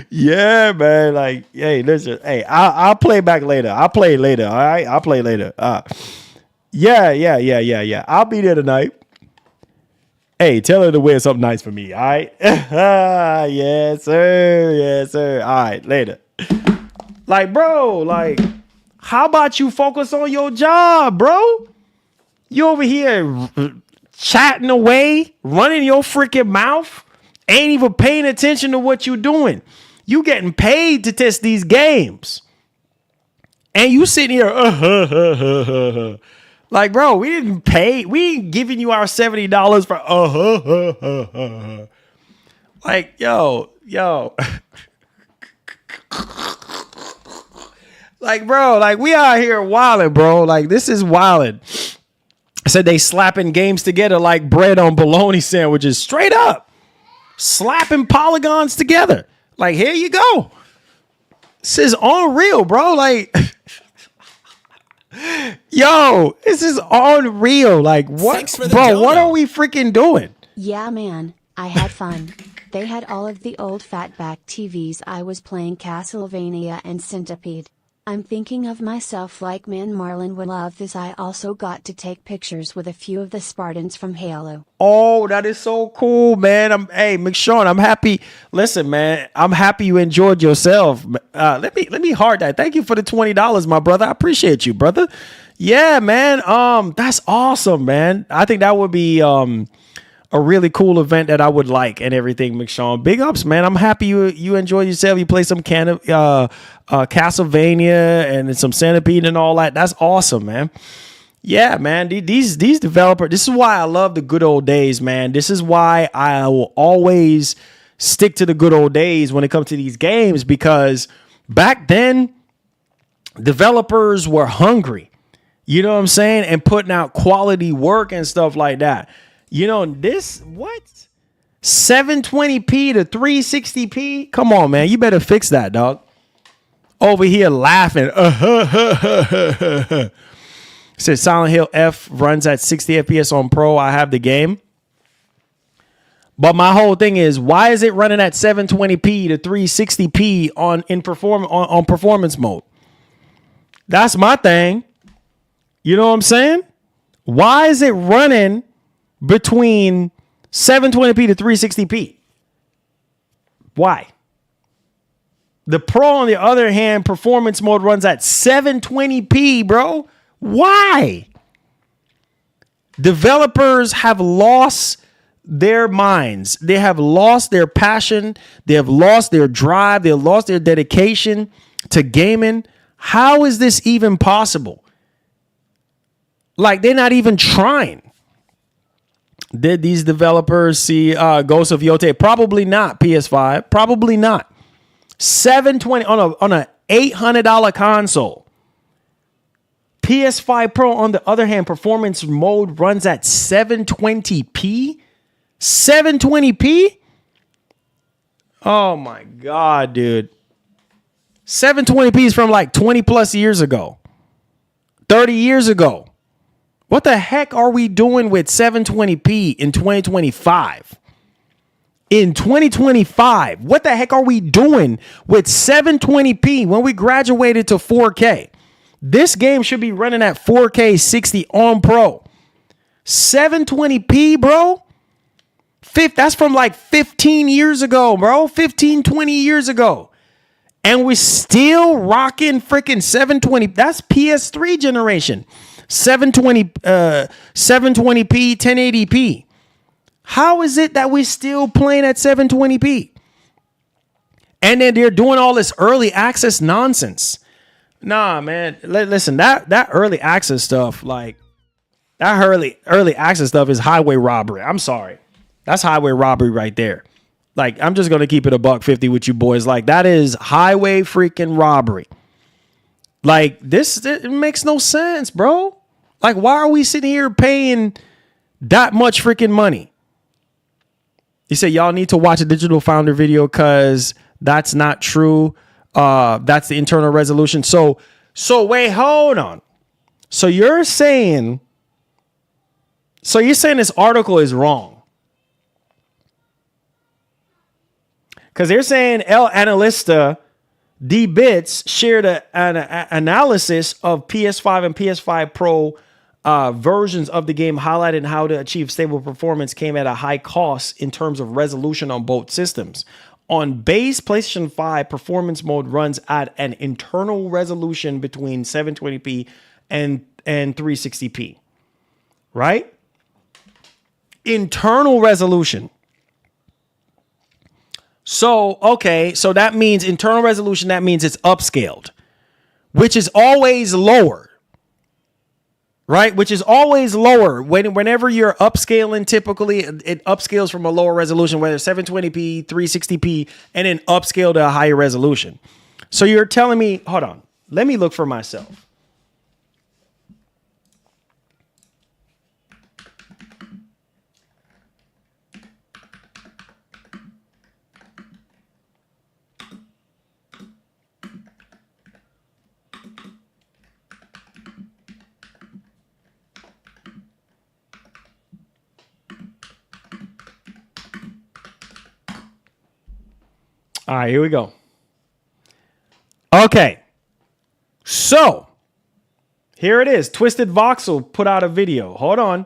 yeah, man. Like, hey, listen, hey, I'll play back later. I'll play later. All right, I'll play later. Yeah. I'll be there tonight. Hey, tell her to wear something nice for me. All right. Yes, sir. All right, later. Like, bro, like. How about you focus on your job, bro? You over here chatting away, running your freaking mouth, ain't even paying attention to what you're doing. You getting paid to test these games. And you sitting here, like, bro, we ain't giving you our $70 for Like, yo. Like, bro, like we out here wilding, bro. Like, this is wilding. I said they slapping games together like bread on bologna sandwiches. Straight up. Slapping polygons together. Like, here you go. This is unreal, bro. Like, Yo, this is unreal. Like, what, Thanks for the bro? What dono. are we freaking doing? Yeah, man, I had fun. They had all of the old fatback TVs. I was playing Castlevania and Centipede. I'm thinking of myself like, man, Marlon would love this. I also got to take pictures with a few of the Spartans from Halo. Oh, that is so cool, man. Hey, McShawn, I'm happy. Listen, man, I'm happy you enjoyed yourself. Let me heart that. Thank you for the $20, my brother. I appreciate you, brother. Yeah, man. That's awesome, man. I think that would be a really cool event that I would like and everything, McShawn. Big ups, man. I'm happy you enjoyed yourself. You play some Castlevania and some Centipede and all that. That's awesome, man. Yeah, man. These developers. This is why I love the good old days, man. This is why I will always stick to the good old days when it comes to these games, because back then developers were hungry. You know what I'm saying? And putting out quality work and stuff like that. You know, this, what? 720p to 360p? Come on, man. You better fix that, dog. Over here laughing. Says Silent Hill F runs at 60 FPS on Pro. I have the game. But my whole thing is, why is it running at 720p to 360p on performance mode? That's my thing. You know what I'm saying? Why is it running between 720p to 360p? Why? The Pro, on the other hand, performance mode runs at 720p, bro. Why? Developers have lost their minds. They have lost their passion. They have lost their drive. They have lost their dedication to gaming. How is this even possible? Like, they're not even trying. Did these developers see Ghost of Yote? Probably not. PS5, probably not. 720 on a $800 console. PS5 Pro, on the other hand, performance mode runs at 720p. 720p? Oh my God, dude. 720p is from like 20 plus years ago. 30 years ago. What the heck are we doing with 720p in 2025? In 2025, what the heck are we doing with 720p when we graduated to 4K? This game should be running at 4K 60 on Pro. 720p, bro? That's from like 15 years ago, bro. 15, 20 years ago. And we're still rocking freaking 720. That's PS3 generation. 720p, 1080p. How is it that we're still playing at 720p? And then they're doing all this early access nonsense. Nah, man. Listen, that early access stuff, like that early access stuff is highway robbery. I'm sorry. That's highway robbery right there. Like, I'm just gonna keep it $150 with you boys. Like, that is highway freaking robbery. Like, it makes no sense, bro. Like, why are we sitting here paying that much freaking money? You say y'all need to watch a Digital Founder video because that's not true. That's the internal resolution. So wait, hold on. So you're saying this article is wrong. Because they're saying El Analista D-Bits shared an analysis of PS5 and PS5 Pro versions of the game, highlighting how to achieve stable performance came at a high cost in terms of resolution on both systems. On base PlayStation 5, performance mode runs at an internal resolution between 720p and 360p. Right? Internal resolution. So, okay, so that means internal resolution, that means it's upscaled, which is always lower, right? Which is always lower. Whenever you're upscaling, typically it upscales from a lower resolution, whether 720p, 360p, and then upscale to a higher resolution. So you're telling me, hold on, let me look for myself. All right, here we go. Okay. So, here it is. Twisted Voxel put out a video. Hold on.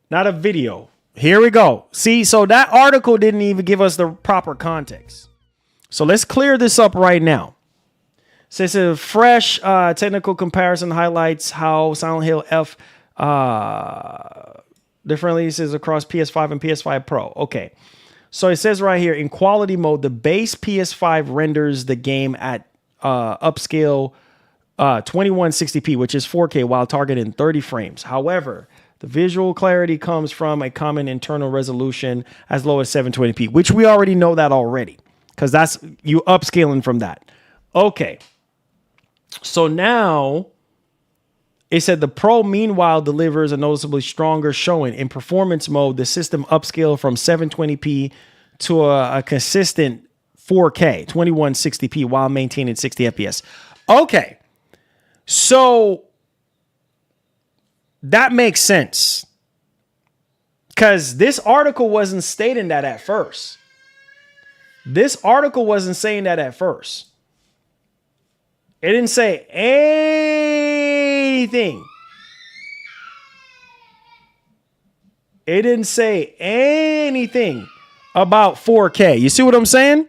Not a video. Here we go. See, so that article didn't even give us the proper context. So let's clear this up right now. So it's a fresh technical comparison highlights how Silent Hill F different releases across PS5 and PS5 Pro. Okay. So it says right here, in quality mode, the base PS5 renders the game at upscale 2160p, which is 4K, while targeting 30 frames. However, the visual clarity comes from a common internal resolution as low as 720p, which we already know that already, because that's you upscaling from that. Okay. So now it said the Pro, meanwhile, delivers a noticeably stronger showing. In performance mode, the system upscaled from 720p to a consistent 4K, 2160p, while maintaining 60 FPS. Okay. So that makes sense, because this article wasn't stating that at first. This article wasn't saying that at first. It didn't say anything. It didn't say anything about 4K. You see what I'm saying?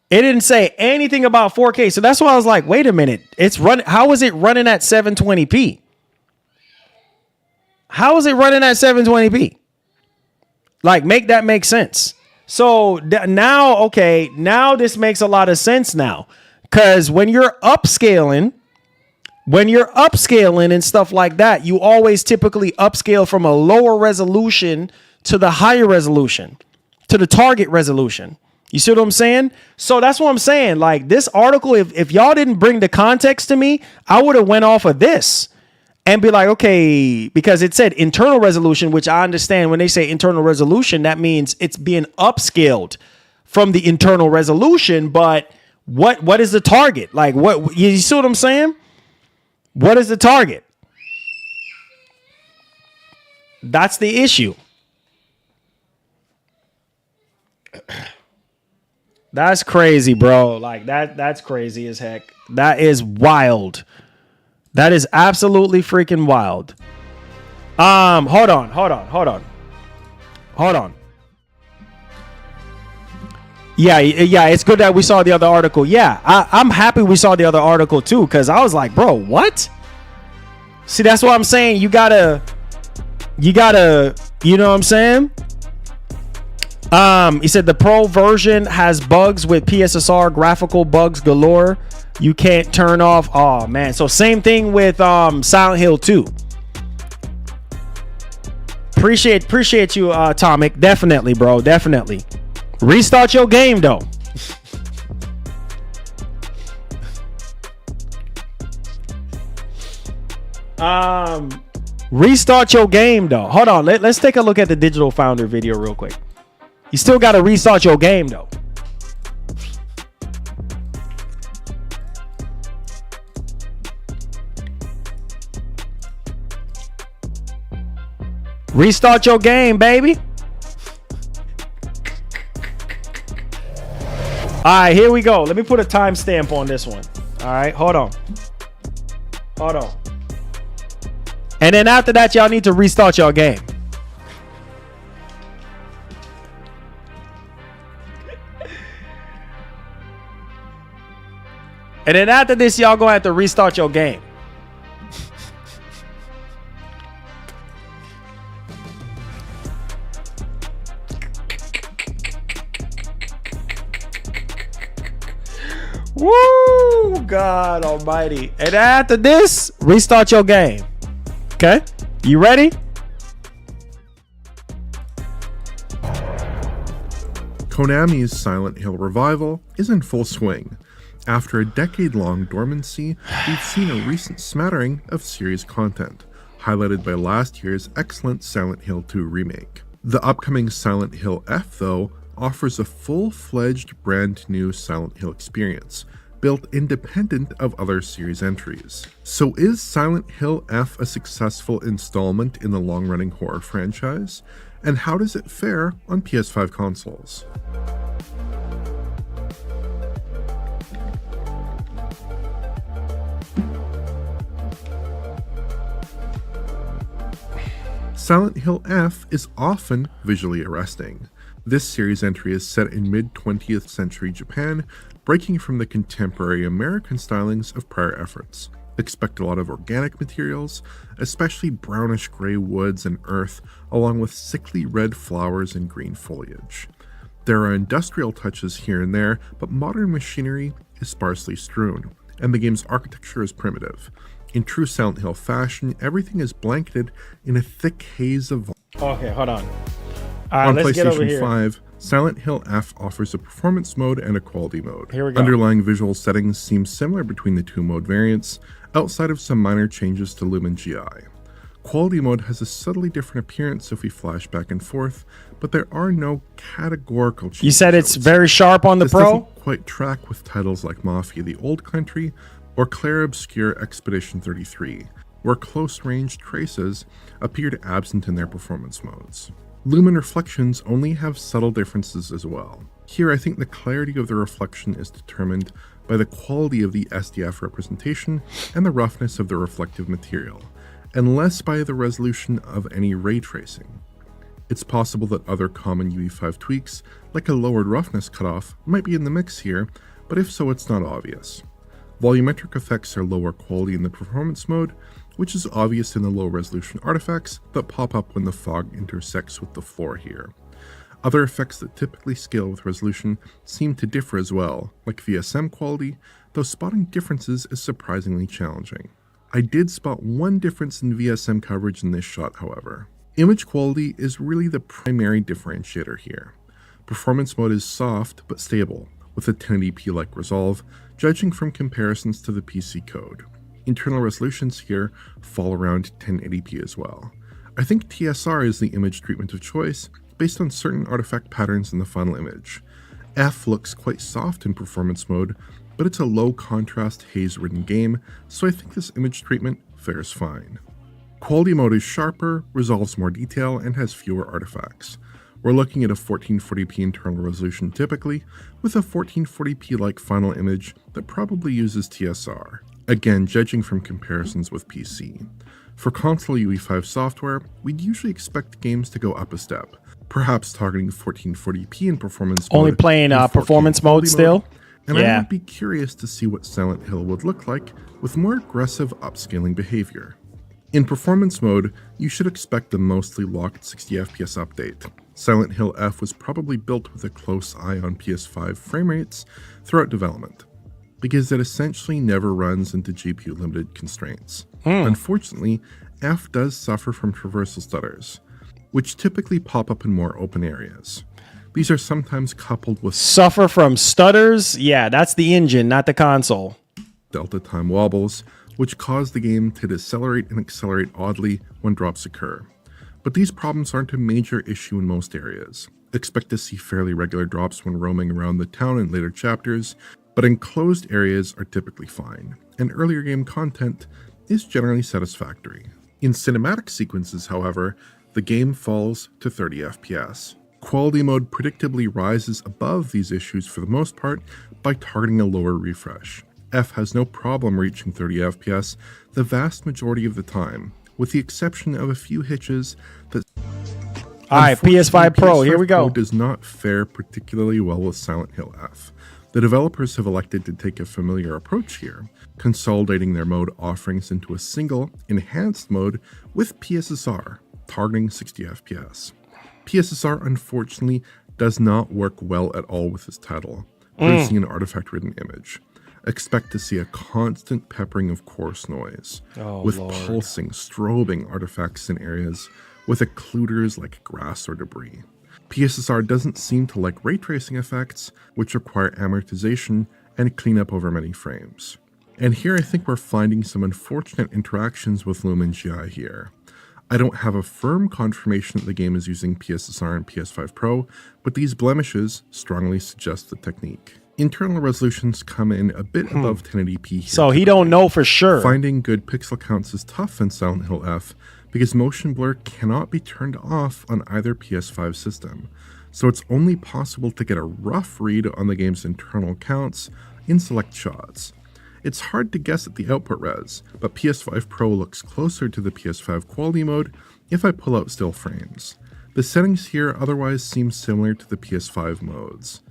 It didn't say anything about 4K. So that's why I was like, wait a minute. It's running. How is it running at 720p? How is it running at 720p? Like, make that make sense. So now, okay, now this makes a lot of sense now. Because when you're upscaling and stuff like that, you always typically upscale from a lower resolution to the higher resolution, to the target resolution. You see what I'm saying? So that's what I'm saying. Like, this article, if y'all didn't bring the context to me, I would have went off of this and be like, okay, because it said internal resolution, which I understand when they say internal resolution, that means it's being upscaled from the internal resolution. But what is the target? Like, what, you see what I'm saying? What is the target? That's the issue. That's crazy, bro. Like, that's crazy as heck. That is wild. That is absolutely freaking wild. Hold on. Yeah, it's good that we saw the other article. Yeah, I'm happy we saw the other article too, because I was like, bro, what? See, that's what I'm saying. You gotta, you know what I'm saying? He said the Pro version has bugs with PSSR, graphical bugs galore. You can't turn off. Oh man. So same thing with Silent Hill 2. Appreciate you, Atomic. Definitely, bro. Definitely. Restart your game though. Restart your game though. Hold on. Let's take a look at the Digital Founder video real quick. You still got to restart your game though. Restart your game, baby. All right, here we go. Let me put a timestamp on this one. All right, hold on. And then after that, y'all need to restart your game. And then after this, y'all gonna have to restart your game. Woo! God almighty. And after this, restart your game. Okay? You ready? Konami's Silent Hill revival is in full swing. After a decade-long dormancy, we've seen a recent smattering of serious content, highlighted by last year's excellent Silent Hill 2 remake. The upcoming Silent Hill F, though, offers a full-fledged brand new Silent Hill experience, built independent of other series entries. So is Silent Hill F a successful installment in the long-running horror franchise? And how does it fare on PS5 consoles? Silent Hill F is often visually arresting. This series entry is set in mid-20th century Japan, breaking from the contemporary American stylings of prior efforts. Expect a lot of organic materials, especially brownish gray woods and earth, along with sickly red flowers and green foliage. There are industrial touches here and there, but modern machinery is sparsely strewn, and the game's architecture is primitive. In true Silent Hill fashion, everything is blanketed in a thick haze of... Okay, hold on. On Let's get over PlayStation here. 5, Silent Hill F offers a performance mode and a quality mode. Here we go. Underlying visual settings seem similar between the two mode variants, outside of some minor changes to Lumen GI. Quality mode has a subtly different appearance if we flash back and forth, but there are no categorical changes. You said it's very sharp on the This Pro? doesn't quite track with titles like Mafia: The Old Country or Clair Obscur Expedition 33, where close-range traces appeared absent in their performance modes. Lumen reflections only have subtle differences as well. Here, I think the clarity of the reflection is determined by the quality of the SDF representation and the roughness of the reflective material, and less by the resolution of any ray tracing. It's possible that other common UE5 tweaks, like a lowered roughness cutoff, might be in the mix here, but if so, it's not obvious. Volumetric effects are lower quality in the performance mode, which is obvious in the low resolution artifacts that pop up when the fog intersects with the floor here. Other effects that typically scale with resolution seem to differ as well, like VSM quality, though spotting differences is surprisingly challenging. I did spot one difference in VSM coverage in this shot, however. Image quality is really the primary differentiator here. Performance mode is soft but stable, with a 1080p-like resolve, judging from comparisons to the PC code. Internal resolutions here fall around 1080p as well. I think TSR is the image treatment of choice, based on certain artifact patterns in the final image. F looks quite soft in performance mode, but it's a low contrast haze-ridden game, so I think this image treatment fares fine. Quality mode is sharper, resolves more detail, and has fewer artifacts. We're looking at a 1440p internal resolution typically, with a 1440p-like final image that probably uses TSR. Again, judging from comparisons with PC. For console UE5 software, we'd usually expect games to go up a step, perhaps targeting 1440p in performance mode. Only playing and 4K performance mode still? And Yeah. I would be curious to see what Silent Hill would look like with more aggressive upscaling behavior. In performance mode, you should expect the mostly locked 60 FPS update. Silent Hill F was probably built with a close eye on PS5 frame rates throughout development, because it essentially never runs into GPU limited constraints. Unfortunately, F does suffer from traversal stutters, which typically pop up in more open areas. These are sometimes coupled with Suffer from stutters? Yeah, that's the engine, not the console. delta time wobbles, which cause the game to decelerate and accelerate oddly when drops occur. But these problems aren't a major issue in most areas. Expect to see fairly regular drops when roaming around the town in later chapters, but enclosed areas are typically fine, and earlier game content is generally satisfactory. In cinematic sequences, however, the game falls to 30 FPS. Quality mode predictably rises above these issues for the most part by targeting a lower refresh. F has no problem reaching 30 FPS the vast majority of the time, with the exception of a few hitches that... Alright, PS5 Pro, here we go. Pro does not fare particularly well with Silent Hill F. The developers have elected to take a familiar approach here, consolidating their mode offerings into a single, enhanced mode with PSSR, targeting 60 FPS. PSSR unfortunately does not work well at all with this title, producing an artifact-ridden image. Expect to see a constant peppering of coarse noise, with pulsing, strobing artifacts in areas with occluders like grass or debris. PSSR doesn't seem to like ray tracing effects, which require amortization and cleanup over many frames. And here I think we're finding some unfortunate interactions with Lumen GI here. I don't have a firm confirmation that the game is using PSSR and PS5 Pro, but these blemishes strongly suggest the technique. Internal resolutions come in a bit above 1080p here. So he don't know for sure. Finding good pixel counts is tough in Silent Hill F, because motion blur cannot be turned off on either PS5 system, so it's only possible to get a rough read on the game's internal counts in select shots. It's hard to guess at the output res, but PS5 Pro looks closer to the PS5 quality mode if I pull out still frames. The settings here otherwise seem similar to the PS5 modes,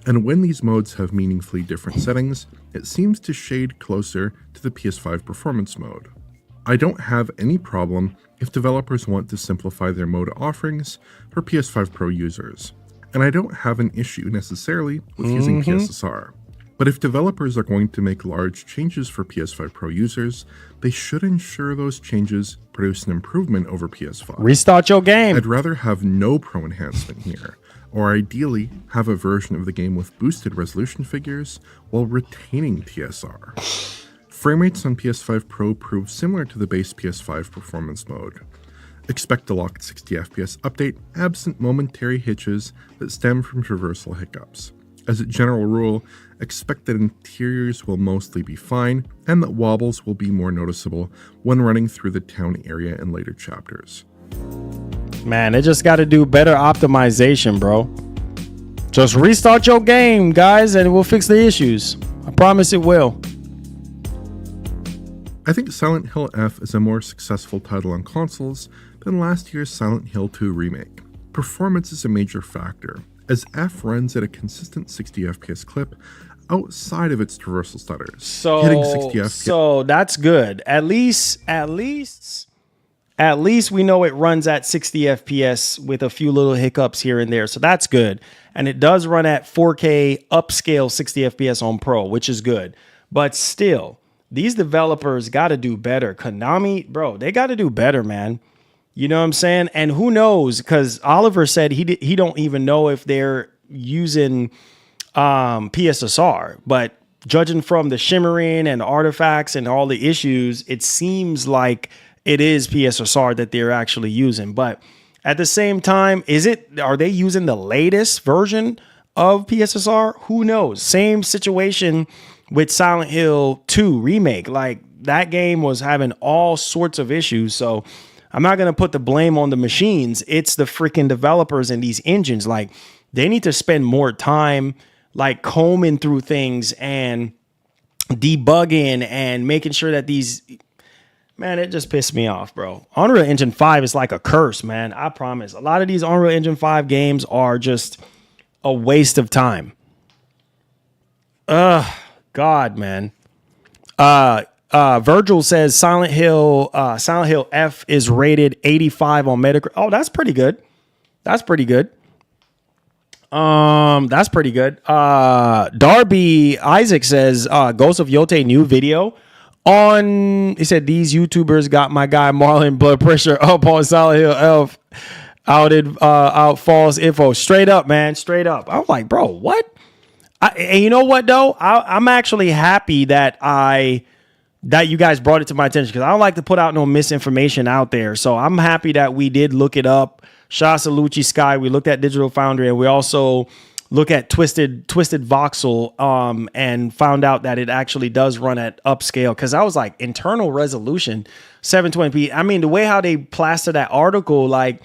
and when these modes have meaningfully different settings, it seems to shade closer to the PS5 performance mode. I don't have any problem if developers want to simplify their mode offerings for PS5 Pro users, and I don't have an issue necessarily with using PSSR. But if developers are going to make large changes for PS5 Pro users, they should ensure those changes produce an improvement over PS5. Restart your game. I'd rather have no Pro enhancement here, or ideally have a version of the game with boosted resolution figures while retaining TSR. Frame rates on PS5 Pro prove similar to the base PS5 performance mode. Expect a locked 60 FPS update absent momentary hitches that stem from traversal hiccups. As a general rule, expect that interiors will mostly be fine and that wobbles will be more noticeable when running through the town area in later chapters. Man, they just got to do better optimization, bro. Just restart your game, guys, and we'll fix the issues. I promise it will. I think Silent Hill F is a more successful title on consoles than last year's Silent Hill 2 remake. Performance is a major factor, as F runs at a consistent 60 FPS clip outside of its traversal stutters. Hitting 60 FPS. So that's good. At least we know it runs at 60 FPS with a few little hiccups here and there. So that's good. And it does run at 4K upscale 60 FPS on Pro, which is good. But still, these developers got to do better. Konami, bro, they got to do better, man. You know what I'm saying? And who knows? Because Oliver said he don't even know if they're using PSSR. But judging from the shimmering and artifacts and all the issues, it seems like it is PSSR that they're actually using. But at the same time, are they using the latest version of PSSR? Who knows? Same situation with Silent Hill 2 remake. Like, that game was having all sorts of issues. So I'm not going to put the blame on the machines. It's the freaking developers and these engines. Like, they need to spend more time like combing through things and debugging and making sure that these, man, it just pissed me off, bro. Unreal Engine 5 is like a curse, man. I promise. A lot of these Unreal Engine 5 games are just a waste of time. God, man. Virgil says Silent Hill F is rated 85 on Metacritic. Oh, that's pretty good. That's pretty good. Darby Isaac says Ghost of Yote new video on. He said these YouTubers got my guy Marlon blood pressure up on Silent Hill F. Out false info. Straight up, man. Straight up. I'm like, bro, what? And you know what though? I'm actually happy that you guys brought it to my attention, because I don't like to put out no misinformation out there. So I'm happy that we did look it up. Shasa Lucci Sky. We looked at Digital Foundry, and we also look at Twisted Voxel and found out that it actually does run at upscale. Because I was like, internal resolution 720p. I mean, the way how they plaster that article, like,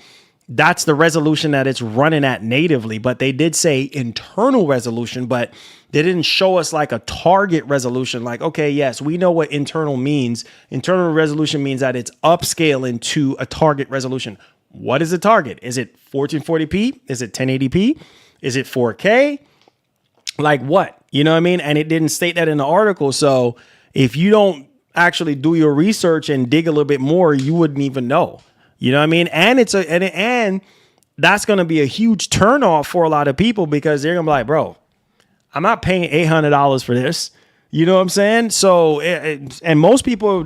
that's the resolution that it's running at natively. But they did say internal resolution, but they didn't show us like a target resolution. Like, okay, yes, we know what internal means. Internal resolution means that it's upscaling to a target resolution. What is the target? Is it 1440p? Is it 1080p? Is it 4K? Like what? You know what I mean? And it didn't state that in the article. So if you don't actually do your research and dig a little bit more, you wouldn't even know. You know what I mean? And and that's going to be a huge turnoff for a lot of people, because they're going to be like, bro, I'm not paying $800 for this. You know what I'm saying? So, and most people,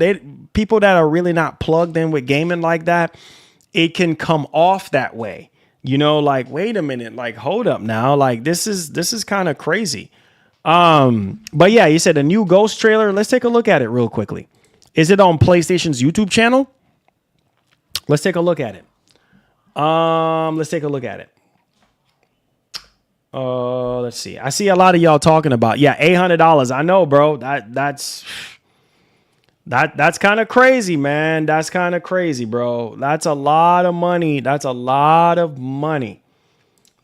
people that are really not plugged in with gaming like that, it can come off that way. You know, like, wait a minute, like, hold up now. Like, this is kind of crazy. But yeah, you said a new Ghost trailer. Let's take a look at it real quickly. Is it on PlayStation's YouTube channel? Let's take a look at it. Let's see. I see a lot of y'all talking about, yeah, $800. I know, bro. That's That's kind of crazy, man. That's kind of crazy, bro. That's a lot of money. That's a lot of money.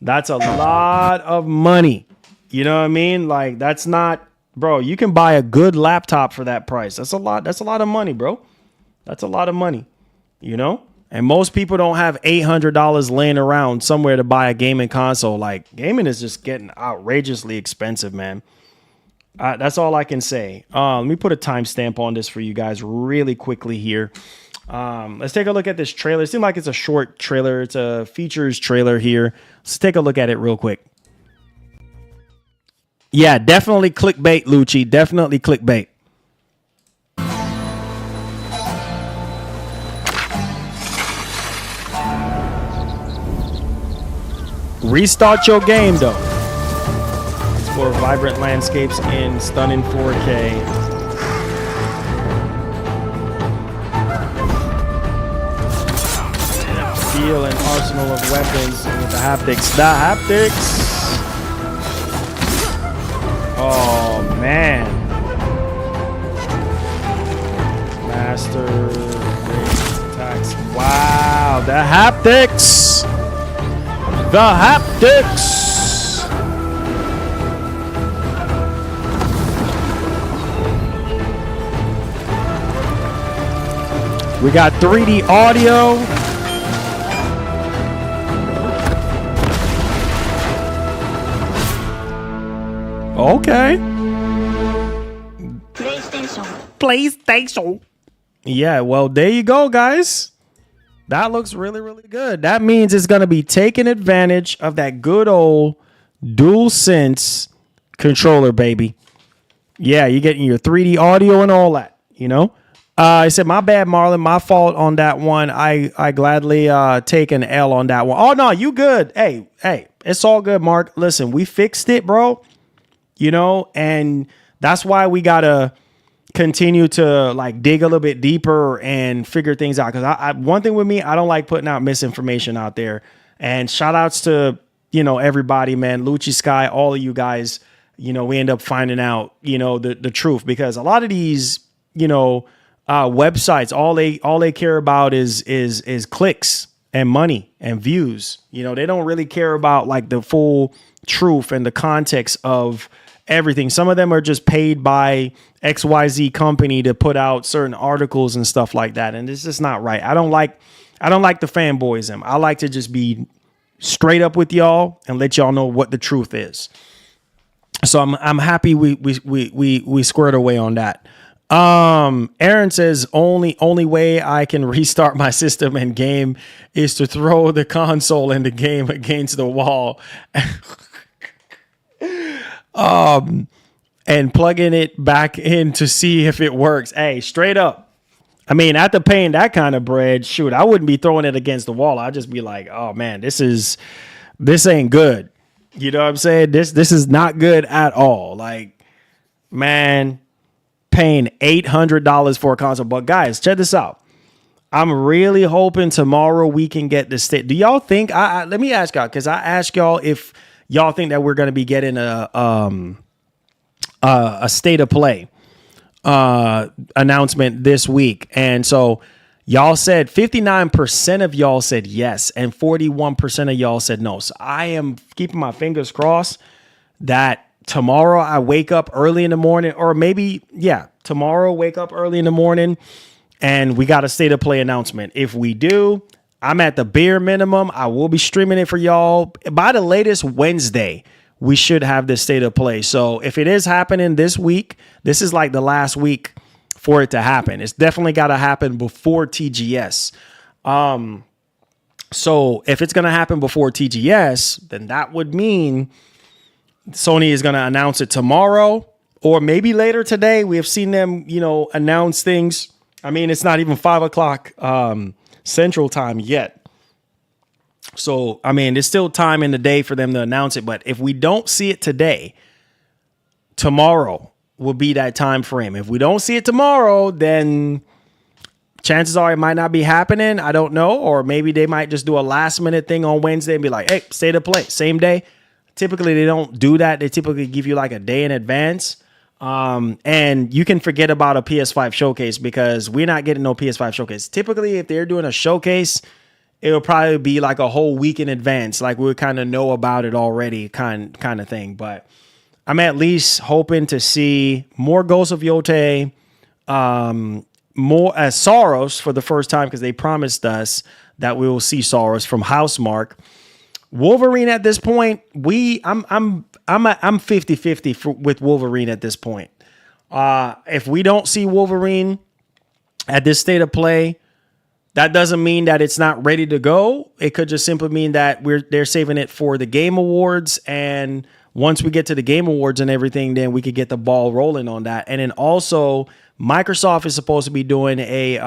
That's a lot of money. You know what I mean? Like, that's not, bro, you can buy a good laptop for that price. That's a lot. That's a lot of money, bro. That's a lot of money, you know? And most people don't have $800 laying around somewhere to buy a gaming console. Like, gaming is just getting outrageously expensive, man. That's all I can say. Let me put a timestamp on this for you guys really quickly here. Let's take a look at this trailer. It seems like it's a short trailer. It's a features trailer here. Let's take a look at it real quick. Yeah, definitely clickbait, Lucci. Definitely clickbait. Restart your game, though. For vibrant landscapes in stunning 4K. Feel an arsenal of weapons with the haptics. The haptics! Oh, man. Master attacks. Wow, the haptics! The haptics! We got 3D audio. Okay. PlayStation. Yeah, well, there you go, guys. That looks really, really good. That means it's going to be taking advantage of that good old DualSense controller, baby. Yeah, you're getting your 3D audio and all that, you know? I said, my bad, Marlon. My fault on that one. I gladly take an L on that one. Oh, no, you good. Hey, it's all good, Mark. Listen, we fixed it, bro. You know, and that's why we got to continue to like dig a little bit deeper and figure things out. Because I one thing with me, I don't like putting out misinformation out there. And shout outs to, you know, everybody, man. Lucci Sky, all of you guys, you know, we end up finding out, you know, the truth. Because a lot of these, you know, websites, all they care about is clicks and money and views. You know, they don't really care about like the full truth and the context of everything. Some of them are just paid by XYZ company to put out certain articles and stuff like that. And it's just not right. I don't like the fanboyism. I like to just be straight up with y'all and let y'all know what the truth is. So I'm happy we squared away on that. Aaron says only way I can restart my system and game is to throw the console and the game against the wall. And plugging it back in to see if it works. Hey, straight up. I mean, after paying that kind of bread, shoot, I wouldn't be throwing it against the wall. I'd just be like, oh man, this ain't good. You know what I'm saying? This is not good at all. Like, man, paying $800 for a console. But guys, check this out. I'm really hoping tomorrow we can get the state. Do y'all think? Let me ask y'all, because I asked y'all if y'all think that we're going to be getting a state of play announcement this week. And so y'all said 59% of y'all said yes, and 41% of y'all said no. So I am keeping my fingers crossed that tomorrow I wake up early in the morning, or maybe, tomorrow wake up early in the morning and we got a state of play announcement. If we do, I'm at the bare minimum. I will be streaming it for y'all by the latest Wednesday. We should have this state of play. So if it is happening this week, this is like the last week for it to happen. It's definitely got to happen before TGS. So if it's going to happen before TGS, then that would mean Sony is going to announce it tomorrow or maybe later today. We have seen them, you know, announce things. I mean, it's not even 5 o'clock Central Time yet. So, I mean, there's still time in the day for them to announce it. But if we don't see it today, tomorrow will be that time frame. If we don't see it tomorrow, then chances are it might not be happening. I don't know. Or maybe they might just do a last minute thing on Wednesday and be like, hey, state of play, same day. Typically, they don't do that. They typically give you like a day in advance. And you can forget about a PS5 showcase because we're not getting no PS5 showcase. Typically, if they're doing a showcase, it'll probably be like a whole week in advance. Like we kind of know about it already kind of thing. But I'm at least hoping to see more Ghosts of Yote, more as Soros for the first time because they promised us that we will see Soros from Housemark. Wolverine at this point, I'm 50-50 with Wolverine at this point. If we don't see Wolverine at this state of play, that doesn't mean that it's not ready to go. It could just simply mean that they're saving it for the Game Awards, and once we get to the Game Awards and everything, then we could get the ball rolling on that. And then also, Microsoft is supposed to be doing a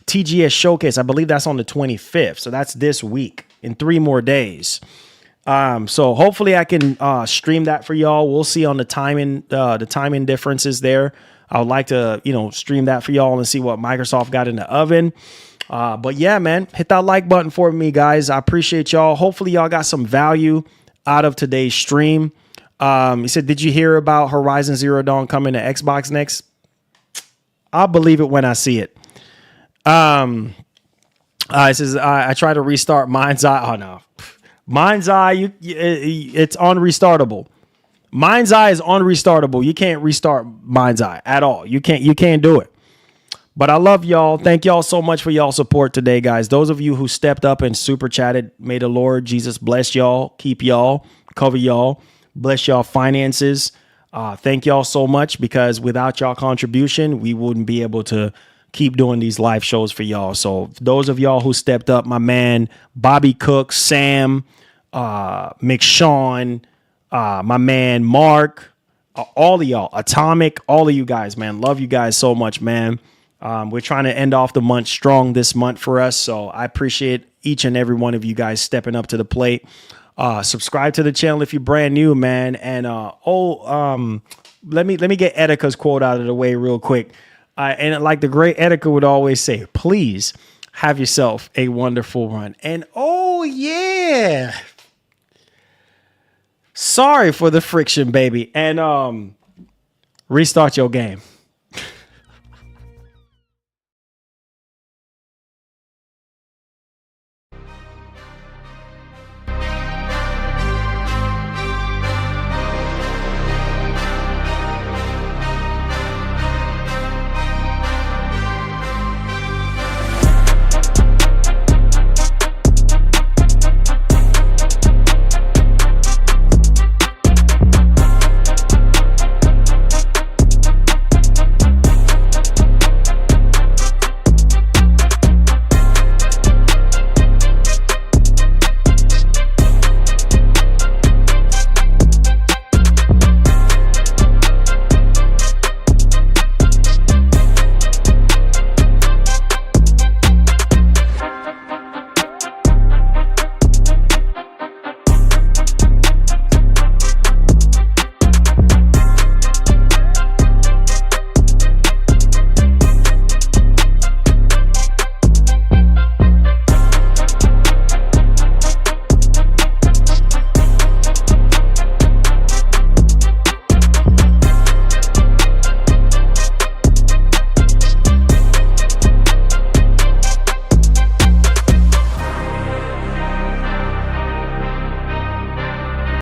TGS showcase. I believe that's on the 25th, so that's this week in 3 more days. So hopefully I can stream that for y'all. We'll see on the timing differences there. I would like to, stream that for y'all and see what Microsoft got in the oven. But yeah, man, hit that like button for me, guys. I appreciate y'all. Hopefully y'all got some value out of today's stream. He said, did you hear about Horizon Zero Dawn coming to Xbox next? I'll believe it when I see it. It says, I try to restart Mind's Eye. Oh, no. Mind's Eye, it's unrestartable. Mind's Eye is unrestartable. You can't restart Mind's Eye at all. You can't do it. But I love y'all. Thank y'all so much for y'all support today, guys. Those of you who stepped up and super chatted, may the Lord Jesus bless y'all, keep y'all, cover y'all, bless y'all finances. Thank y'all so much because without y'all contribution, we wouldn't be able to keep doing these live shows for y'all. So those of y'all who stepped up, my man, Bobby Cook, Sam, McShawn, my man, Mark, all of y'all, Atomic, all of you guys, man. Love you guys so much, man. We're trying to end off the month strong this month for us. So I appreciate each and every one of you guys stepping up to the plate. Subscribe to the channel if you're brand new, man. And let me get Edica's quote out of the way real quick. And like the great Edica would always say, please have yourself a wonderful run. And oh yeah, sorry for the friction, baby. And restart your game.